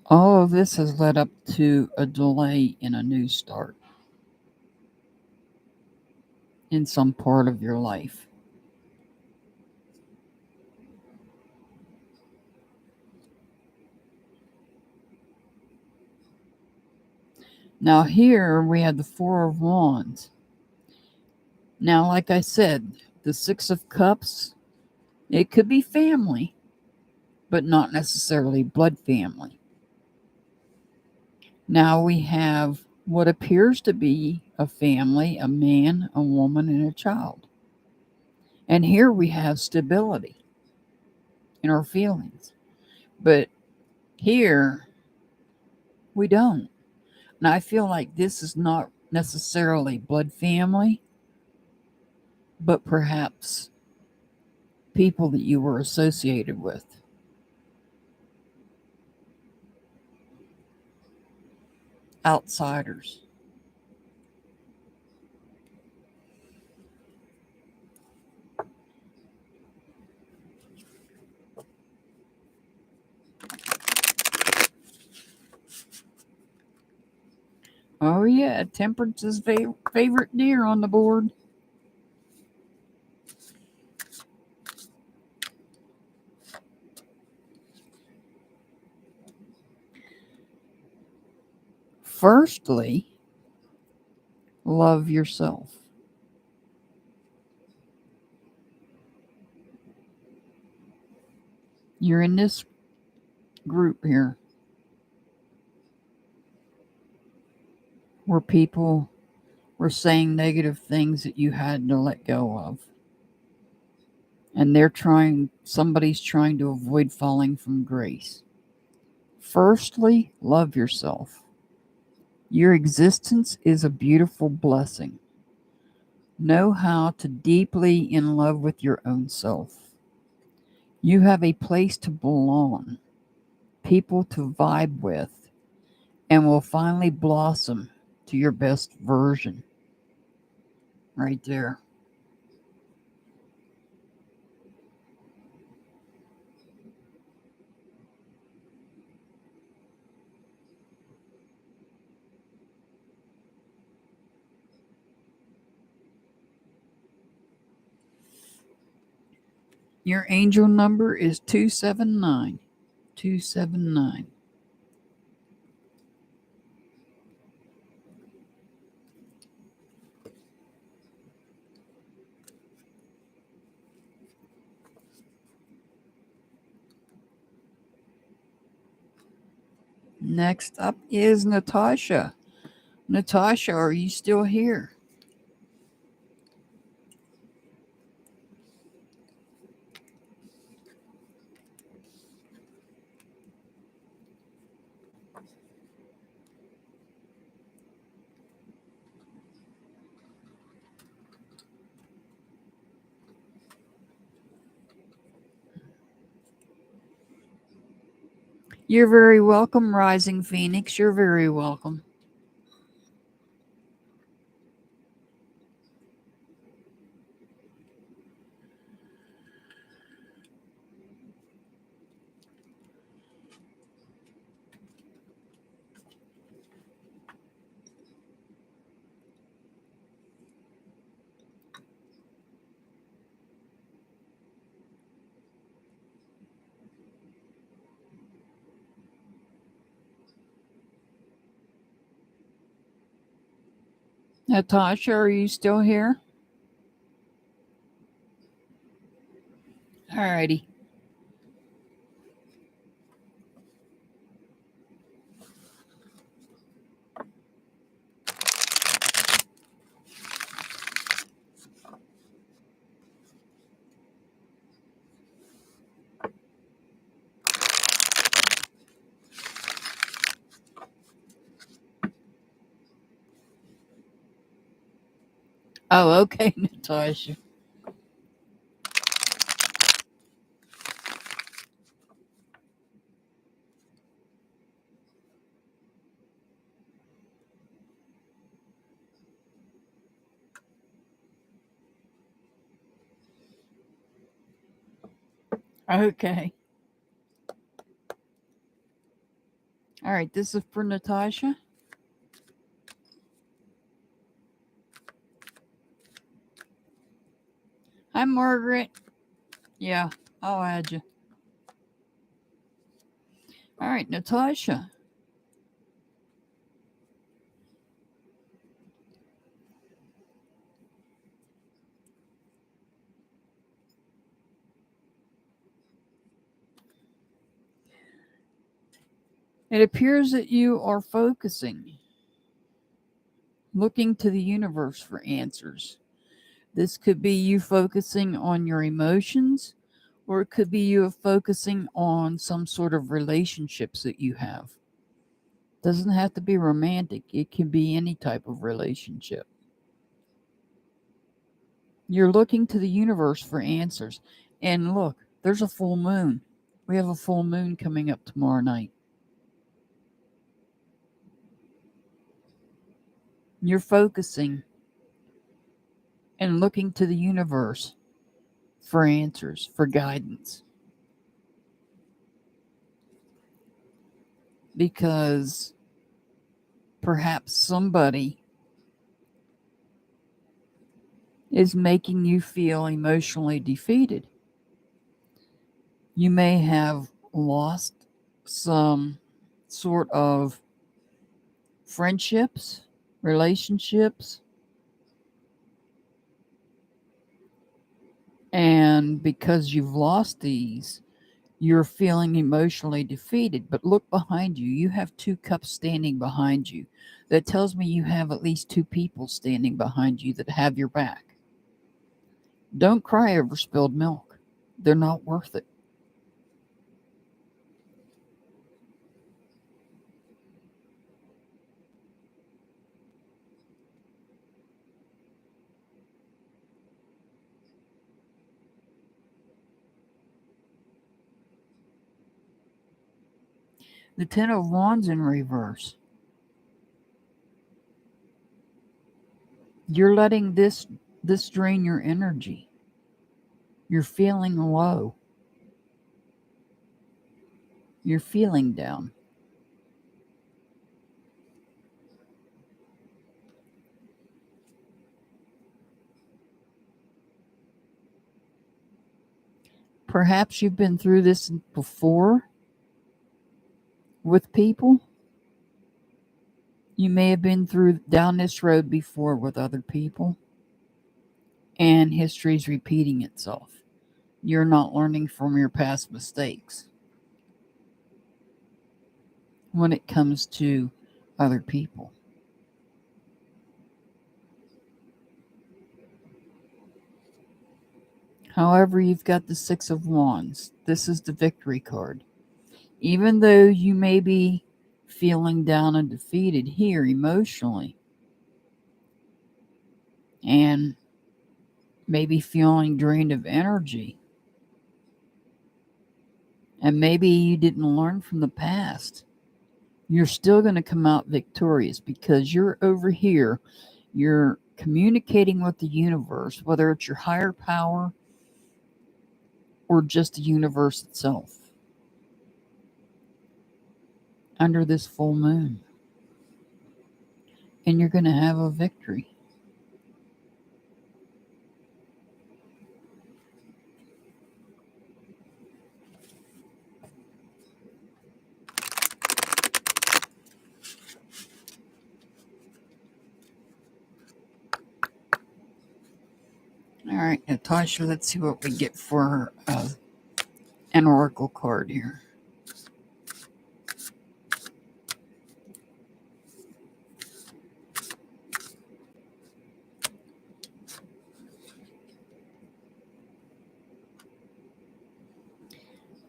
All of this has led up to a delay in a new start in some part of your life. Now, here we have the Four of Wands. Now, like I said, the Six of Cups, it could be family, but not necessarily blood family. Now we have what appears to be a family, a man, a woman, and a child. And here we have stability in our feelings. But here we don't. And I feel like this is not necessarily blood family, but perhaps people that you were associated with. Outsiders. Oh, yeah, Temperance's favorite deer on the board. Firstly, love yourself. You're in this group here where people were saying negative things that you had to let go of. And somebody's trying to avoid falling from grace. Firstly, love yourself. Your existence is a beautiful blessing. Know how to deeply in love with your own self. You have a place to belong, people to vibe with, and will finally blossom to your best version. Right there. Your angel number is 279. 279. Next up is Natasha. Natasha, are you still here? You're very welcome, Rising Phoenix. You're very welcome. Natasha, are you still here? Alrighty. Oh, okay, Natasha. Okay. All right, this is for Natasha. Hi, Margaret. Yeah, I'll add you. All right, Natasha. It appears that you are focusing, looking to the universe for answers. This could be you focusing on your emotions, or it could be you focusing on some sort of relationships that you have. Doesn't have to be romantic, it can be any type of relationship. You're looking to the universe for answers. And look, there's a full moon. We have a full moon coming up tomorrow night. You're focusing and looking to the universe for answers, for guidance. Because perhaps somebody is making you feel emotionally defeated. You may have lost some sort of friendships, relationships, and because you've lost these, you're feeling emotionally defeated. But look behind you. You have 2 cups standing behind you. That tells me you have at least 2 people standing behind you that have your back. Don't cry over spilled milk. They're not worth it. The 10 of Wands in reverse. You're letting this drain your energy. You're feeling low. You're feeling down. Perhaps you've been through this before with people. You may have been down this road before with other people, and history's repeating itself. You're not learning from your past mistakes when it comes to other people. However, you've got the 6 of Wands. This is the victory card. Even though you may be feeling down and defeated here emotionally, and maybe feeling drained of energy, and maybe you didn't learn from the past, you're still going to come out victorious because you're over here. You're communicating with the universe, whether it's your higher power or just the universe itself, under this full moon. And you're going to have a victory. right, Natasha, let's see what we get for an oracle card here.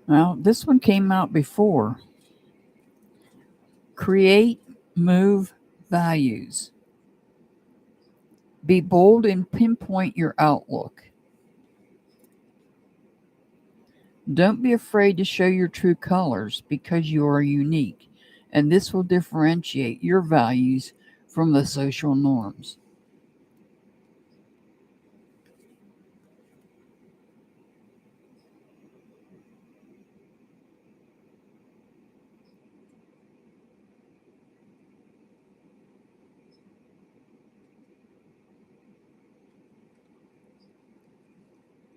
Well, this one came out before. Create, move, values. Be bold and pinpoint your outlook. Don't be afraid to show your true colors because you are unique, and this will differentiate your values from the social norms.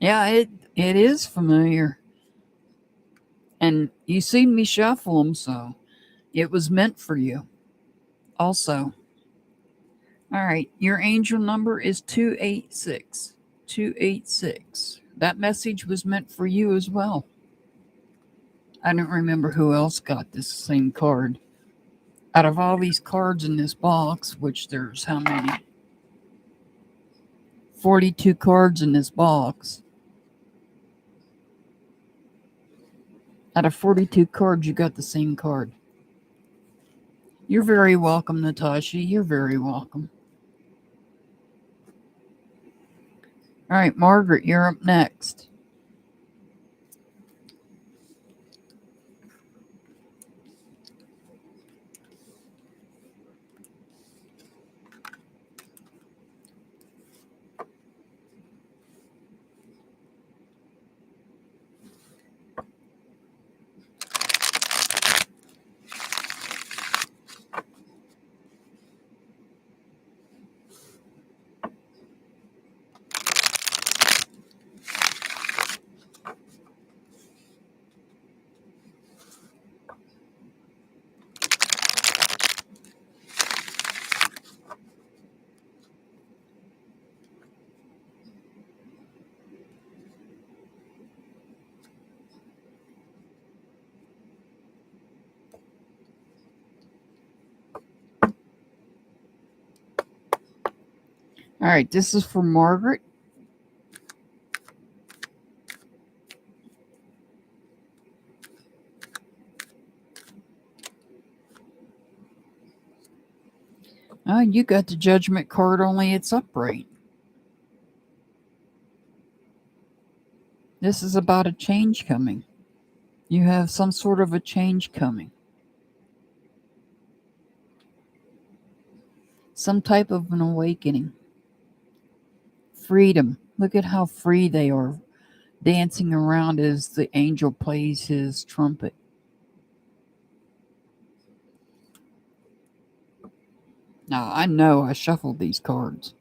Yeah, it is familiar. And you seen me shuffle them, so it was meant for you also. All right, your angel number is 286. 286. That message was meant for you as well. I don't remember who else got this same card. Out of all these cards in this box, which there's how many? 42 cards in this box. Out of 42 cards, you got the same card. You're very welcome, Natasha. You're very welcome. All right, Margaret, you're up next. All right, this is for Margaret. You got the Judgment card, only it's upright. This is about a change coming. You have some sort of a change coming. Some type of an awakening. Freedom. Look at how free they are, dancing around as the angel plays his trumpet. Now, I know I shuffled these cards.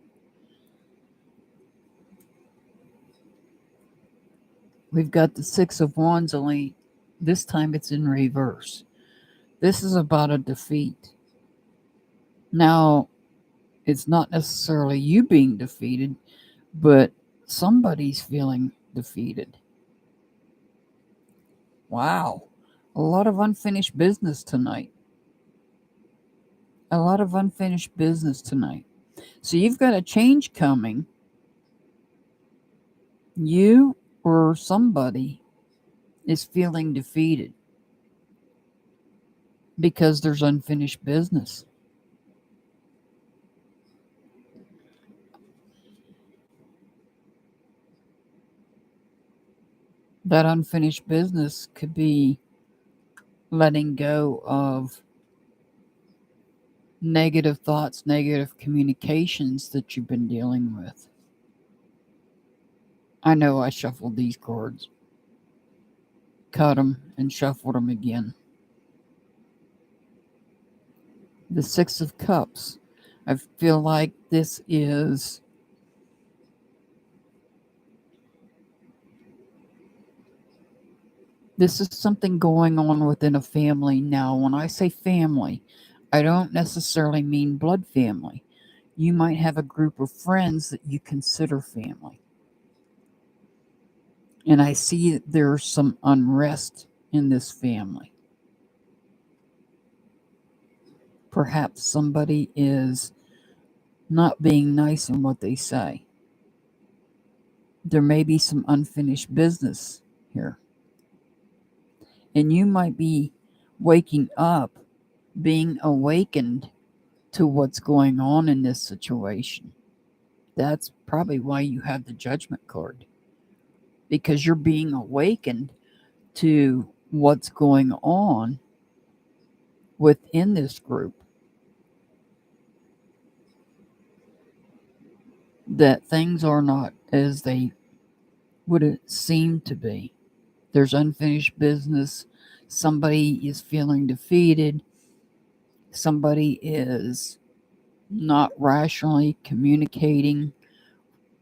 We've got the Six of Wands, only this time it's in reverse. This is about a defeat. Now, it's not necessarily you being defeated, but somebody's feeling defeated. Wow. A lot of unfinished business tonight. A lot of unfinished business tonight. So you've got a change coming. You or somebody is feeling defeated because there's unfinished business. That unfinished business could be letting go of negative thoughts, negative communications that you've been dealing with. I know I shuffled these cards, cut them, and shuffled them again. The Six of Cups. I feel like this is something going on within a family. Now, when I say family, I don't necessarily mean blood family. You might have a group of friends that you consider family. And I see there's some unrest in this family. Perhaps somebody is not being nice in what they say. There may be some unfinished business here. And you might be waking up, being awakened to what's going on in this situation. That's probably why you have the Judgment card, because you're being awakened to what's going on within this group, that things are not as they would seem to be. There's unfinished business. Somebody is feeling defeated. Somebody is not rationally communicating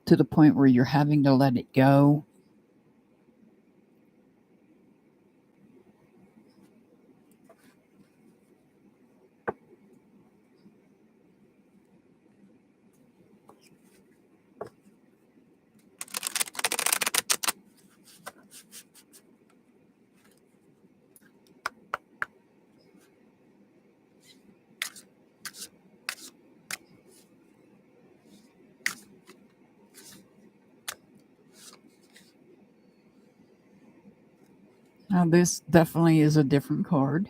to the point where you're having to let it go. Now, this definitely is a different card.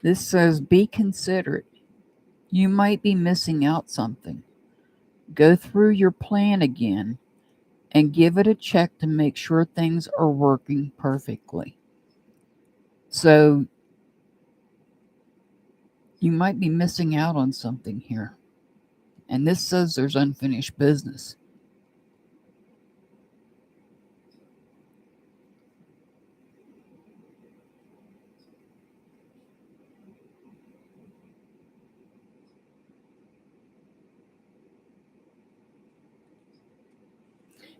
This says, be considerate. You might be missing out something. Go through your plan again and give it a check to make sure things are working perfectly. So, you might be missing out on something here. And this says there's unfinished business.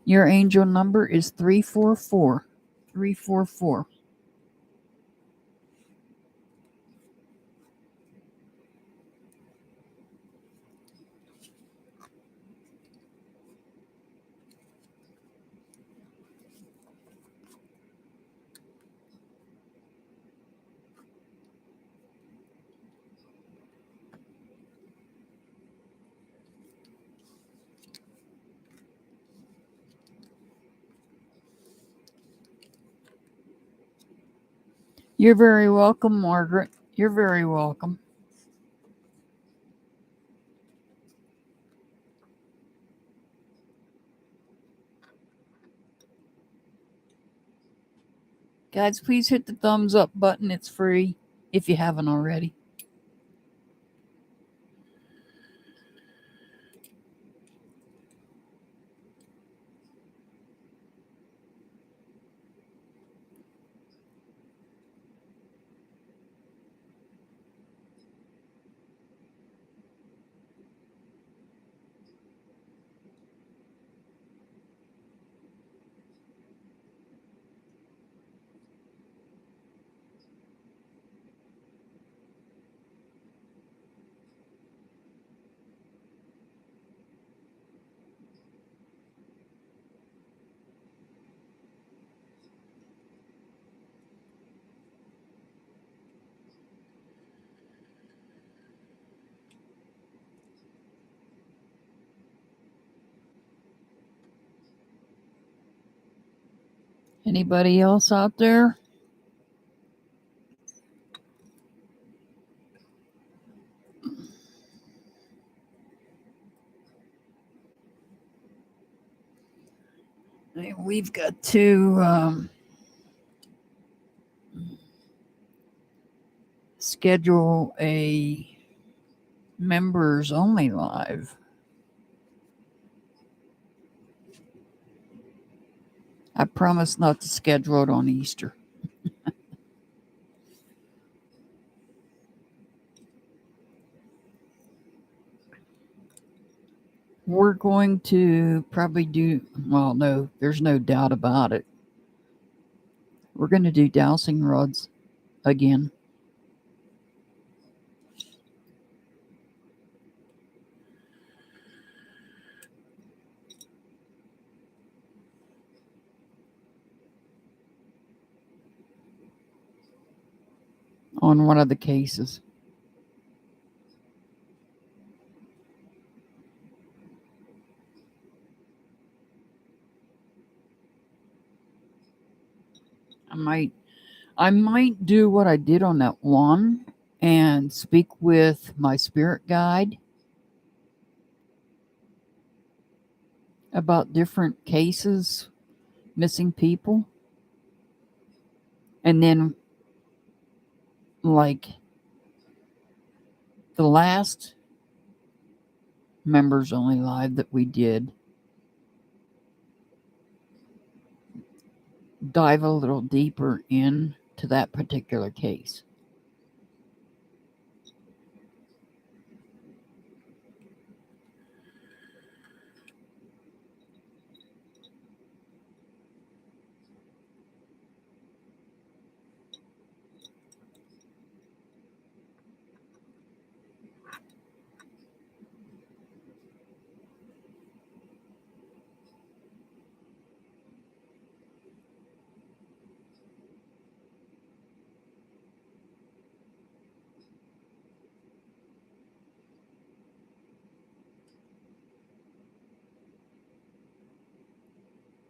Your angel number is 344. 344. You're very welcome, Margaret. You're very welcome. Guys, please hit the thumbs up button. It's free if you haven't already. Anybody else out there? We've got to schedule a members only live. I promise not to schedule it on Easter. We're going to probably do, well, no, there's no doubt about it. We're going to do dowsing rods again. on one of the cases. I might do what I did on that one and speak with my spirit guide about different cases, missing people. And then, like, the last members only live that we did, dive a little deeper into that particular case.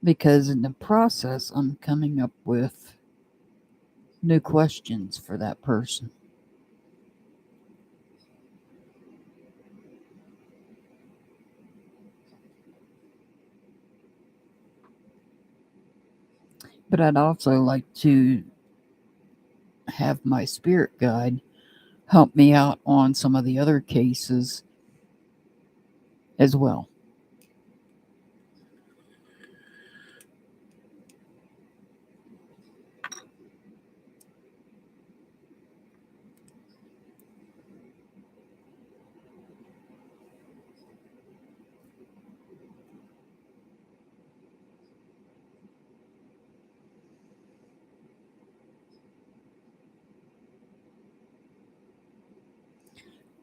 Because in the process, I'm coming up with new questions for that person. But I'd also like to have my spirit guide help me out on some of the other cases as well.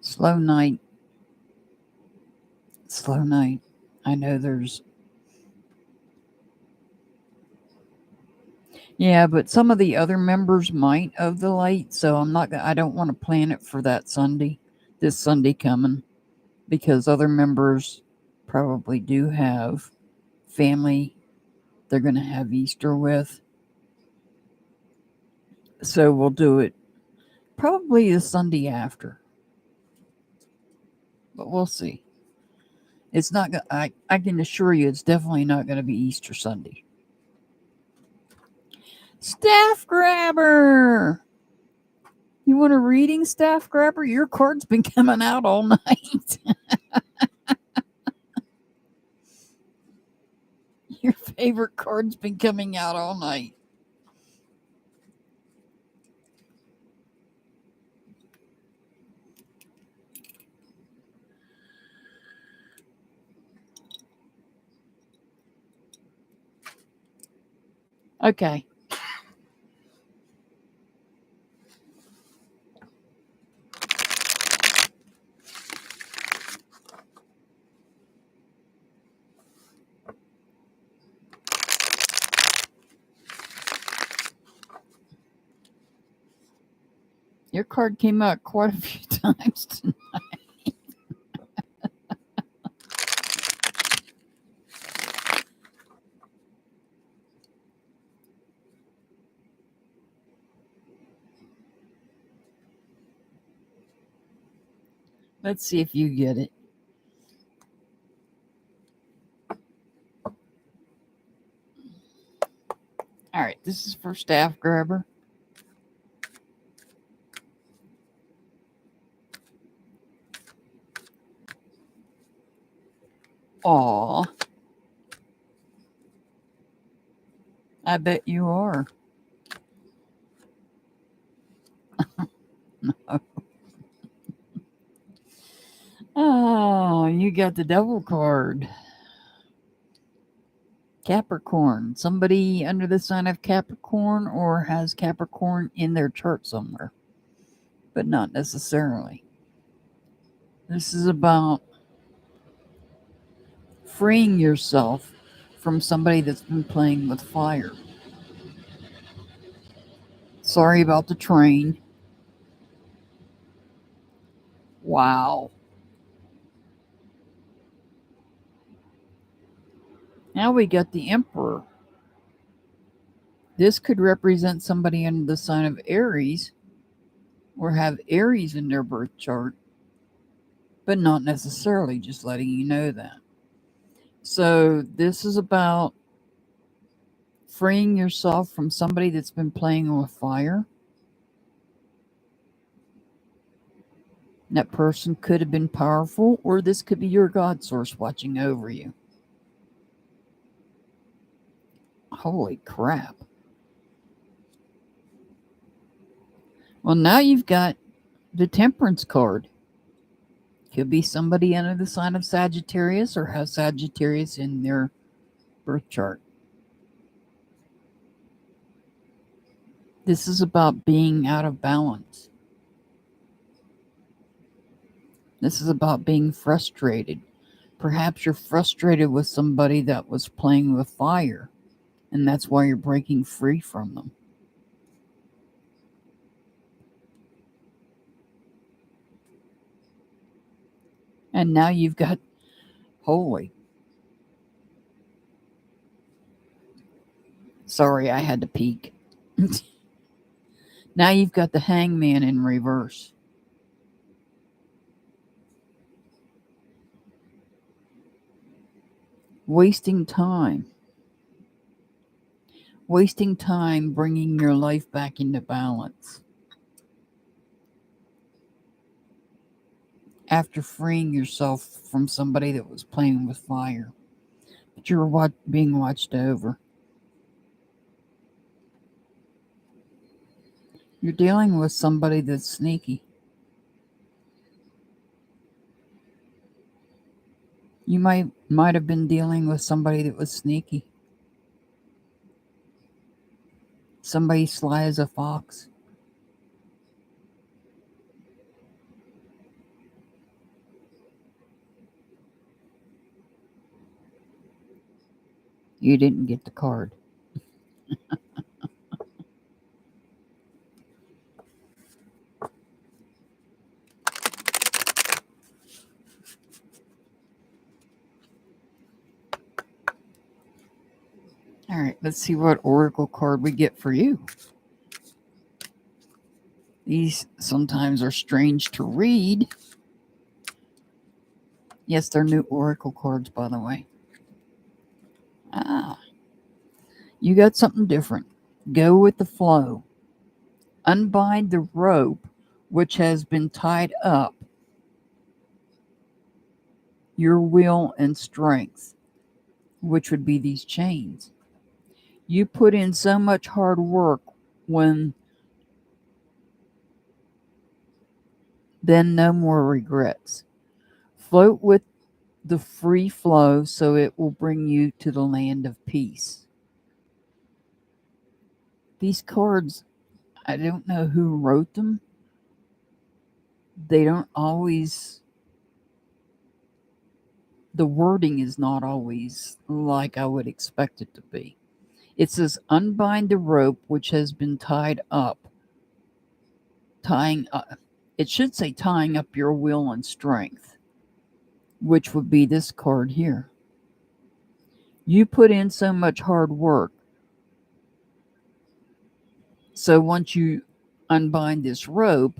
Slow night. Slow night. I know there's... Yeah, but some of the other members might of the light, so I don't want to plan it for that Sunday, this Sunday coming, because other members probably do have family they're going to have Easter with. So we'll do it probably the Sunday after. But we'll see. It's not going I can assure you it's definitely not going to be Easter Sunday. Staff Grabber! You want a reading, Staff Grabber? Your card's been coming out all night. Your favorite card's been coming out all night. Okay. Your card came out quite a few times tonight. Let's see if you get it. All right, this is for Staff Grabber. Aw. I bet you are. No. Oh, you got the Devil card. Capricorn. Somebody under the sign of Capricorn or has Capricorn in their chart somewhere, but not necessarily. This is about freeing yourself from somebody that's been playing with fire. Sorry about the train. Wow. Now we got the Emperor. This could represent somebody under the sign of Aries or have Aries in their birth chart, but not necessarily, just letting you know that. So this is about freeing yourself from somebody that's been playing with fire. That person could have been powerful, or this could be your God source watching over you. Holy crap. Well, now you've got the Temperance card. Could be somebody under the sign of Sagittarius or has Sagittarius in their birth chart. This is about being out of balance. This is about being frustrated. Perhaps you're frustrated with somebody that was playing with fire, and that's why you're breaking free from them. And now you've got, holy. Sorry, I had to peek. Now you've got the Hangman in reverse. Wasting time. Wasting time bringing your life back into balance. After freeing yourself from somebody that was playing with fire. But you're being watched over. You're dealing with somebody that's sneaky. You might have been dealing with somebody that was sneaky. Somebody sly as a fox. You didn't get the card. All right, let's see what oracle card we get for you. These sometimes are strange to read. Yes, they're new oracle cards, by the way. You got something different. Go with the flow. Unbind the rope which has been tied up your will and strength, which would be these chains. You put in so much hard work when then no more regrets. Float with the free flow so it will bring you to the land of peace. These cards, I don't know who wrote them. They don't always, the wording is not always like I would expect it to be. It says, unbind the rope which has been tied up. Tying up, it should say tying up your will and strength, which would be this card here. You put in so much hard work. So once you unbind this rope,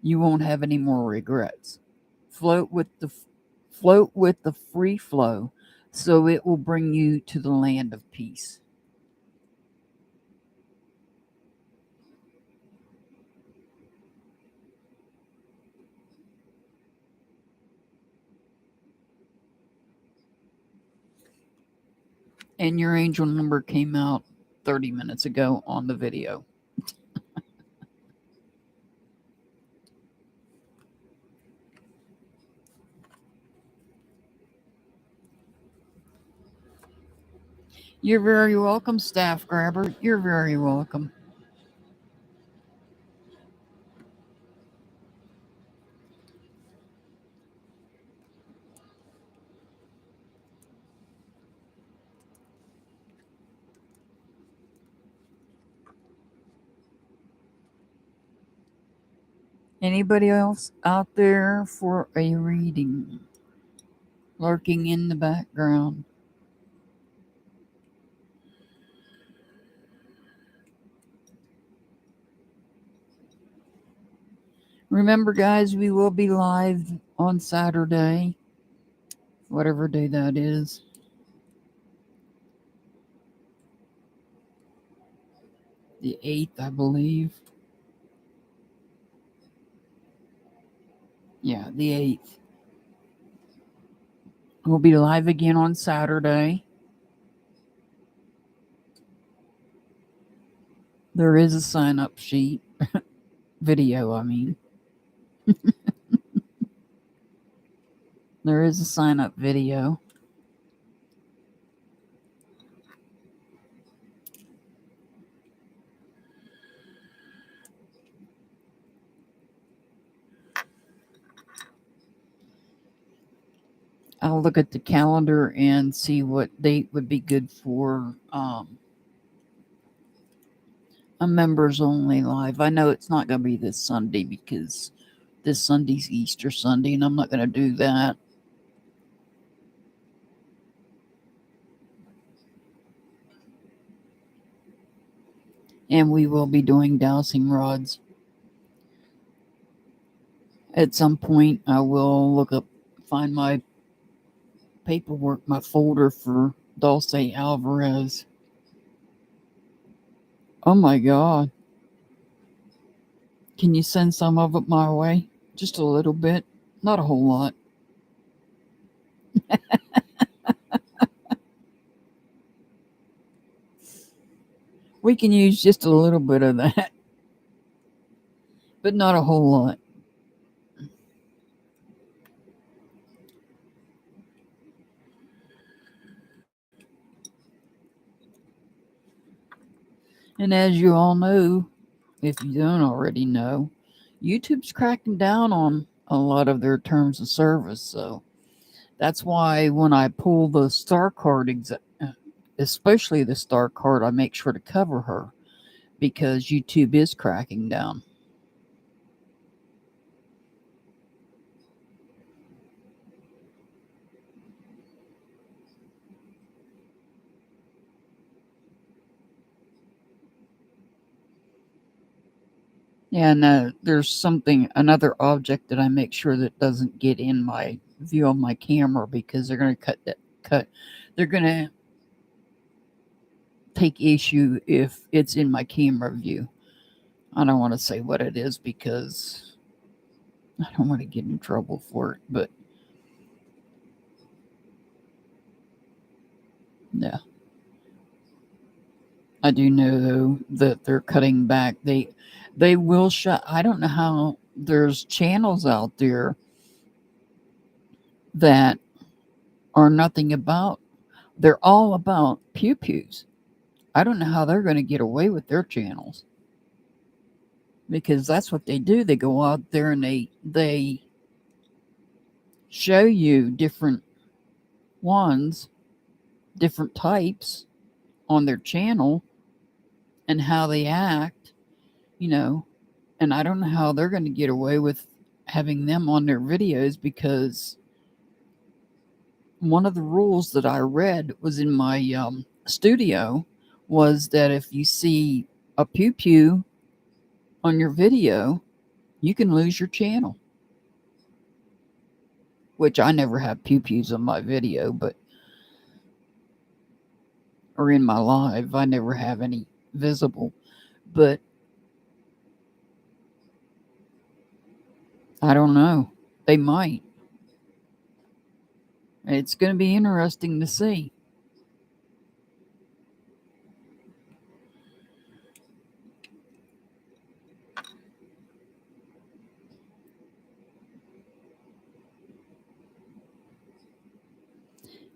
you won't have any more regrets. Float with the free flow, so it will bring you to the land of peace. And your angel number came out 30 minutes ago on the video. You're very welcome, Staff Grabber. You're very welcome. Anybody else out there for a reading? Lurking in the background. Remember, guys, we will be live on Saturday, whatever day that is. The 8th, I believe. Yeah, the 8th. We'll be live again on Saturday. There is a sign up sheet. Video, I mean. There is a sign up video. I'll look at the calendar and see what date would be good for a members only live. I know it's not going to be this Sunday because this Sunday's Easter Sunday, and I'm not going to do that. And we will be doing dowsing rods. At some point, I will find my paperwork, my folder for Dulce Alvarez. Oh my God. Can you send some of it my way? Just a little bit. Not a whole lot. We can use just a little bit of that. But not a whole lot. And as you all know, if you don't already know, YouTube's cracking down on a lot of their terms of service. So that's why when I pull the star card, especially the star card, I make sure to cover her because YouTube is cracking down. And there's another object that I make sure that doesn't get in my view of my camera because they're going to they're going to take issue if it's in my camera view. I don't want to say what it is because I don't want to get in trouble for it, but yeah. I do know though that they're cutting back. They will shut. I don't know how there's channels out there that are nothing about. They're all about pew pews. I don't know how they're going to get away with their channels because that's what they do. They go out there and they show you different ones, different types on their channel and how they act, you know, and I don't know how they're going to get away with having them on their videos because one of the rules that I read was in my studio was that if you see a pew pew on your video, you can lose your channel. Which I never have pew pews on my video, or in my live, I never have any visible. But I don't know. They might. It's going to be interesting to see.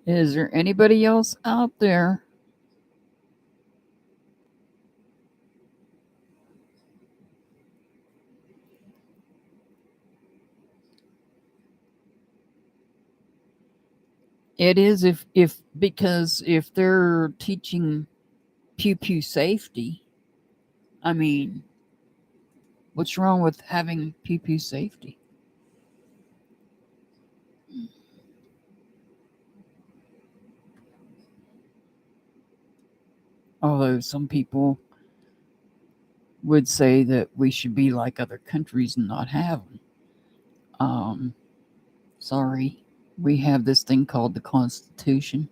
Is there anybody else out there? It is because if they're teaching pew pew safety, I mean, What's wrong with having PP safety? Although some people would say that we should be like other countries and not have them. Sorry, we have this thing called the Constitution.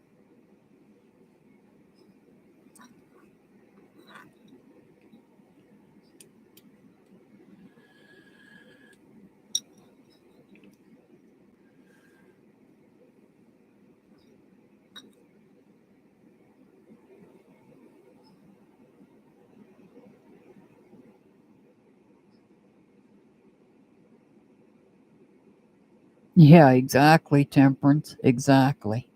Yeah, exactly, Temperance. Exactly.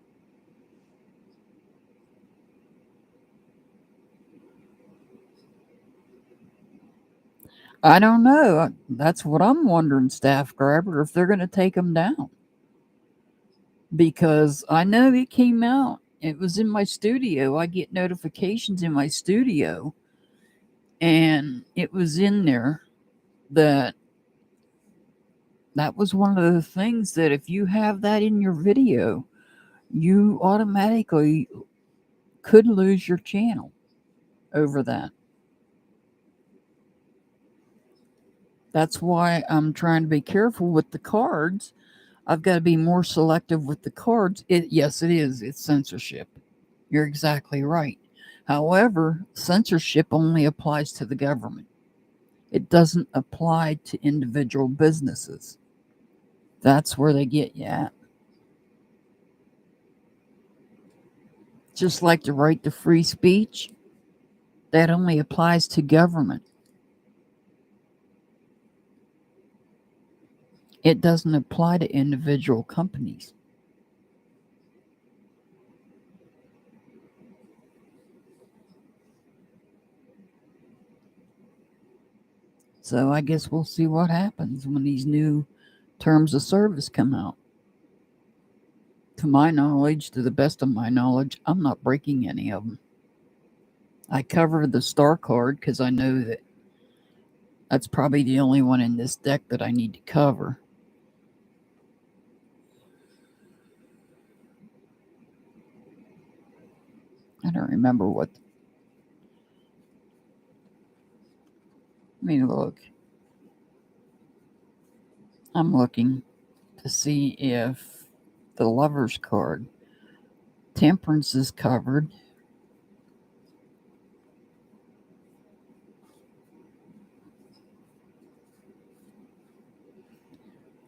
I don't know. That's what I'm wondering, Staff Grabber, if they're going to take them down. Because I know it came out. It was in my studio. I get notifications in my studio. And it was in there that that was one of the things that if you have that in your video, you automatically could lose your channel over that. That's why I'm trying to be careful with the cards. I've got to be more selective with the cards. Yes, it is. It's censorship. You're exactly right. However, censorship only applies to the government. It doesn't apply to individual businesses. That's where they get you at. Just like the right to free speech, that only applies to government. It doesn't apply to individual companies. So I guess we'll see what happens when these new terms of service come out. To my knowledge, to the best of my knowledge, I'm not breaking any of them. I cover the star card because I know that that's probably the only one in this deck that I need to cover. I don't remember what. Let me look. I'm looking to see if the Lover's card, Temperance, is covered.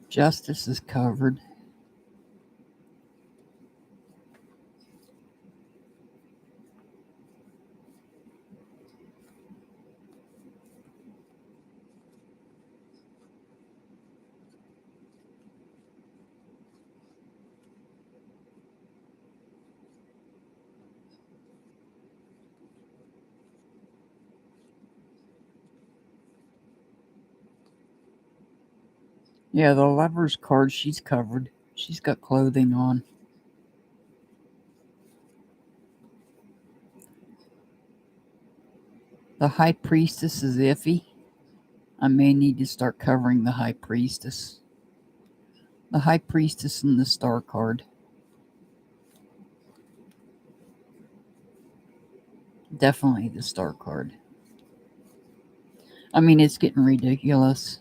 Justice is covered. Yeah, the Lover's card, she's covered. She's got clothing on. The High Priestess is iffy. I may need to start covering the High Priestess. The High Priestess and the Star card. Definitely the Star card. I mean, it's getting ridiculous.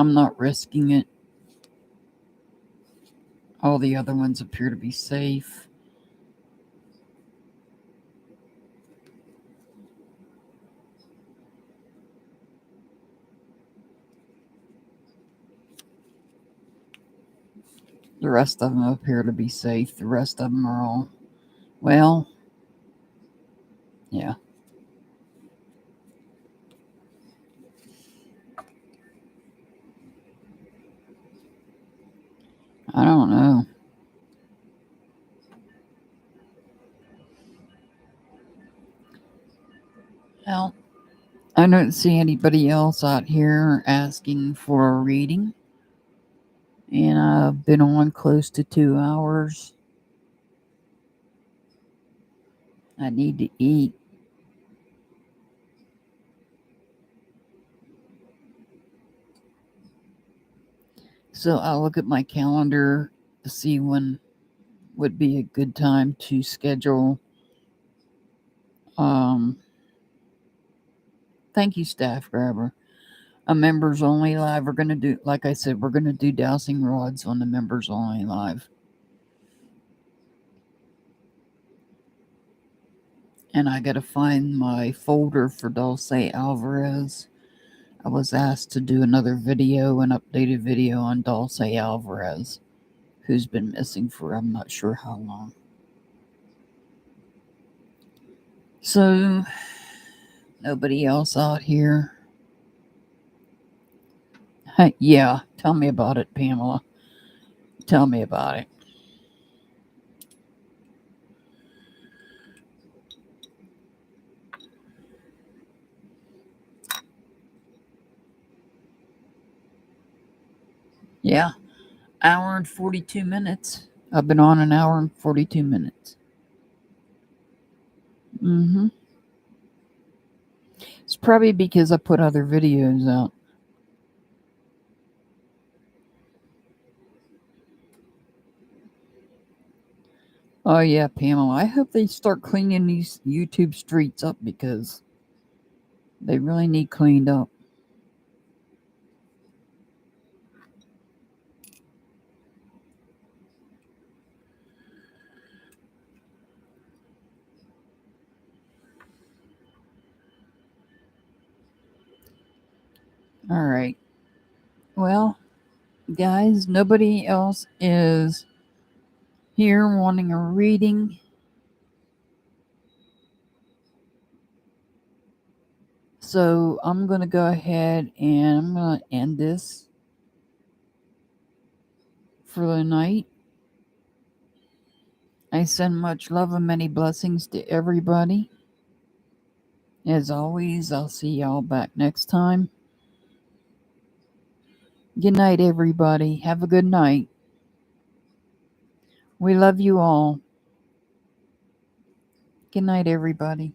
I'm not risking it. All the other ones appear to be safe. The rest of them appear to be safe. The rest of them are all, well, yeah. I don't know. Well, I don't see anybody else out here asking for a reading. And I've been on close to 2 hours. I need to eat. So I'll look at my calendar to see when would be a good time to schedule. Thank you, Staff Grabber. A members only live. We're going to do, like I said, we're going to do dowsing rods on the members only live. And I got to find my folder for Dulce Alvarez. I was asked to do another video, an updated video on Dulce Alvarez, who's been missing for I'm not sure how long. So, nobody else out here? Yeah, tell me about it, Pamela. Tell me about it. Yeah, hour and 42 minutes. I've been on an hour and 42 minutes. It's probably because I put other videos out. Oh, yeah, Pamela. I hope they start cleaning these YouTube streets up because they really need cleaned up. All right. Well, guys, nobody else is here wanting a reading. So I'm going to go ahead and I'm going to end this for the night. I send much love and many blessings to everybody. As always, I'll see y'all back next time. Good night, everybody. Have a good night. We love you all. Good night, everybody.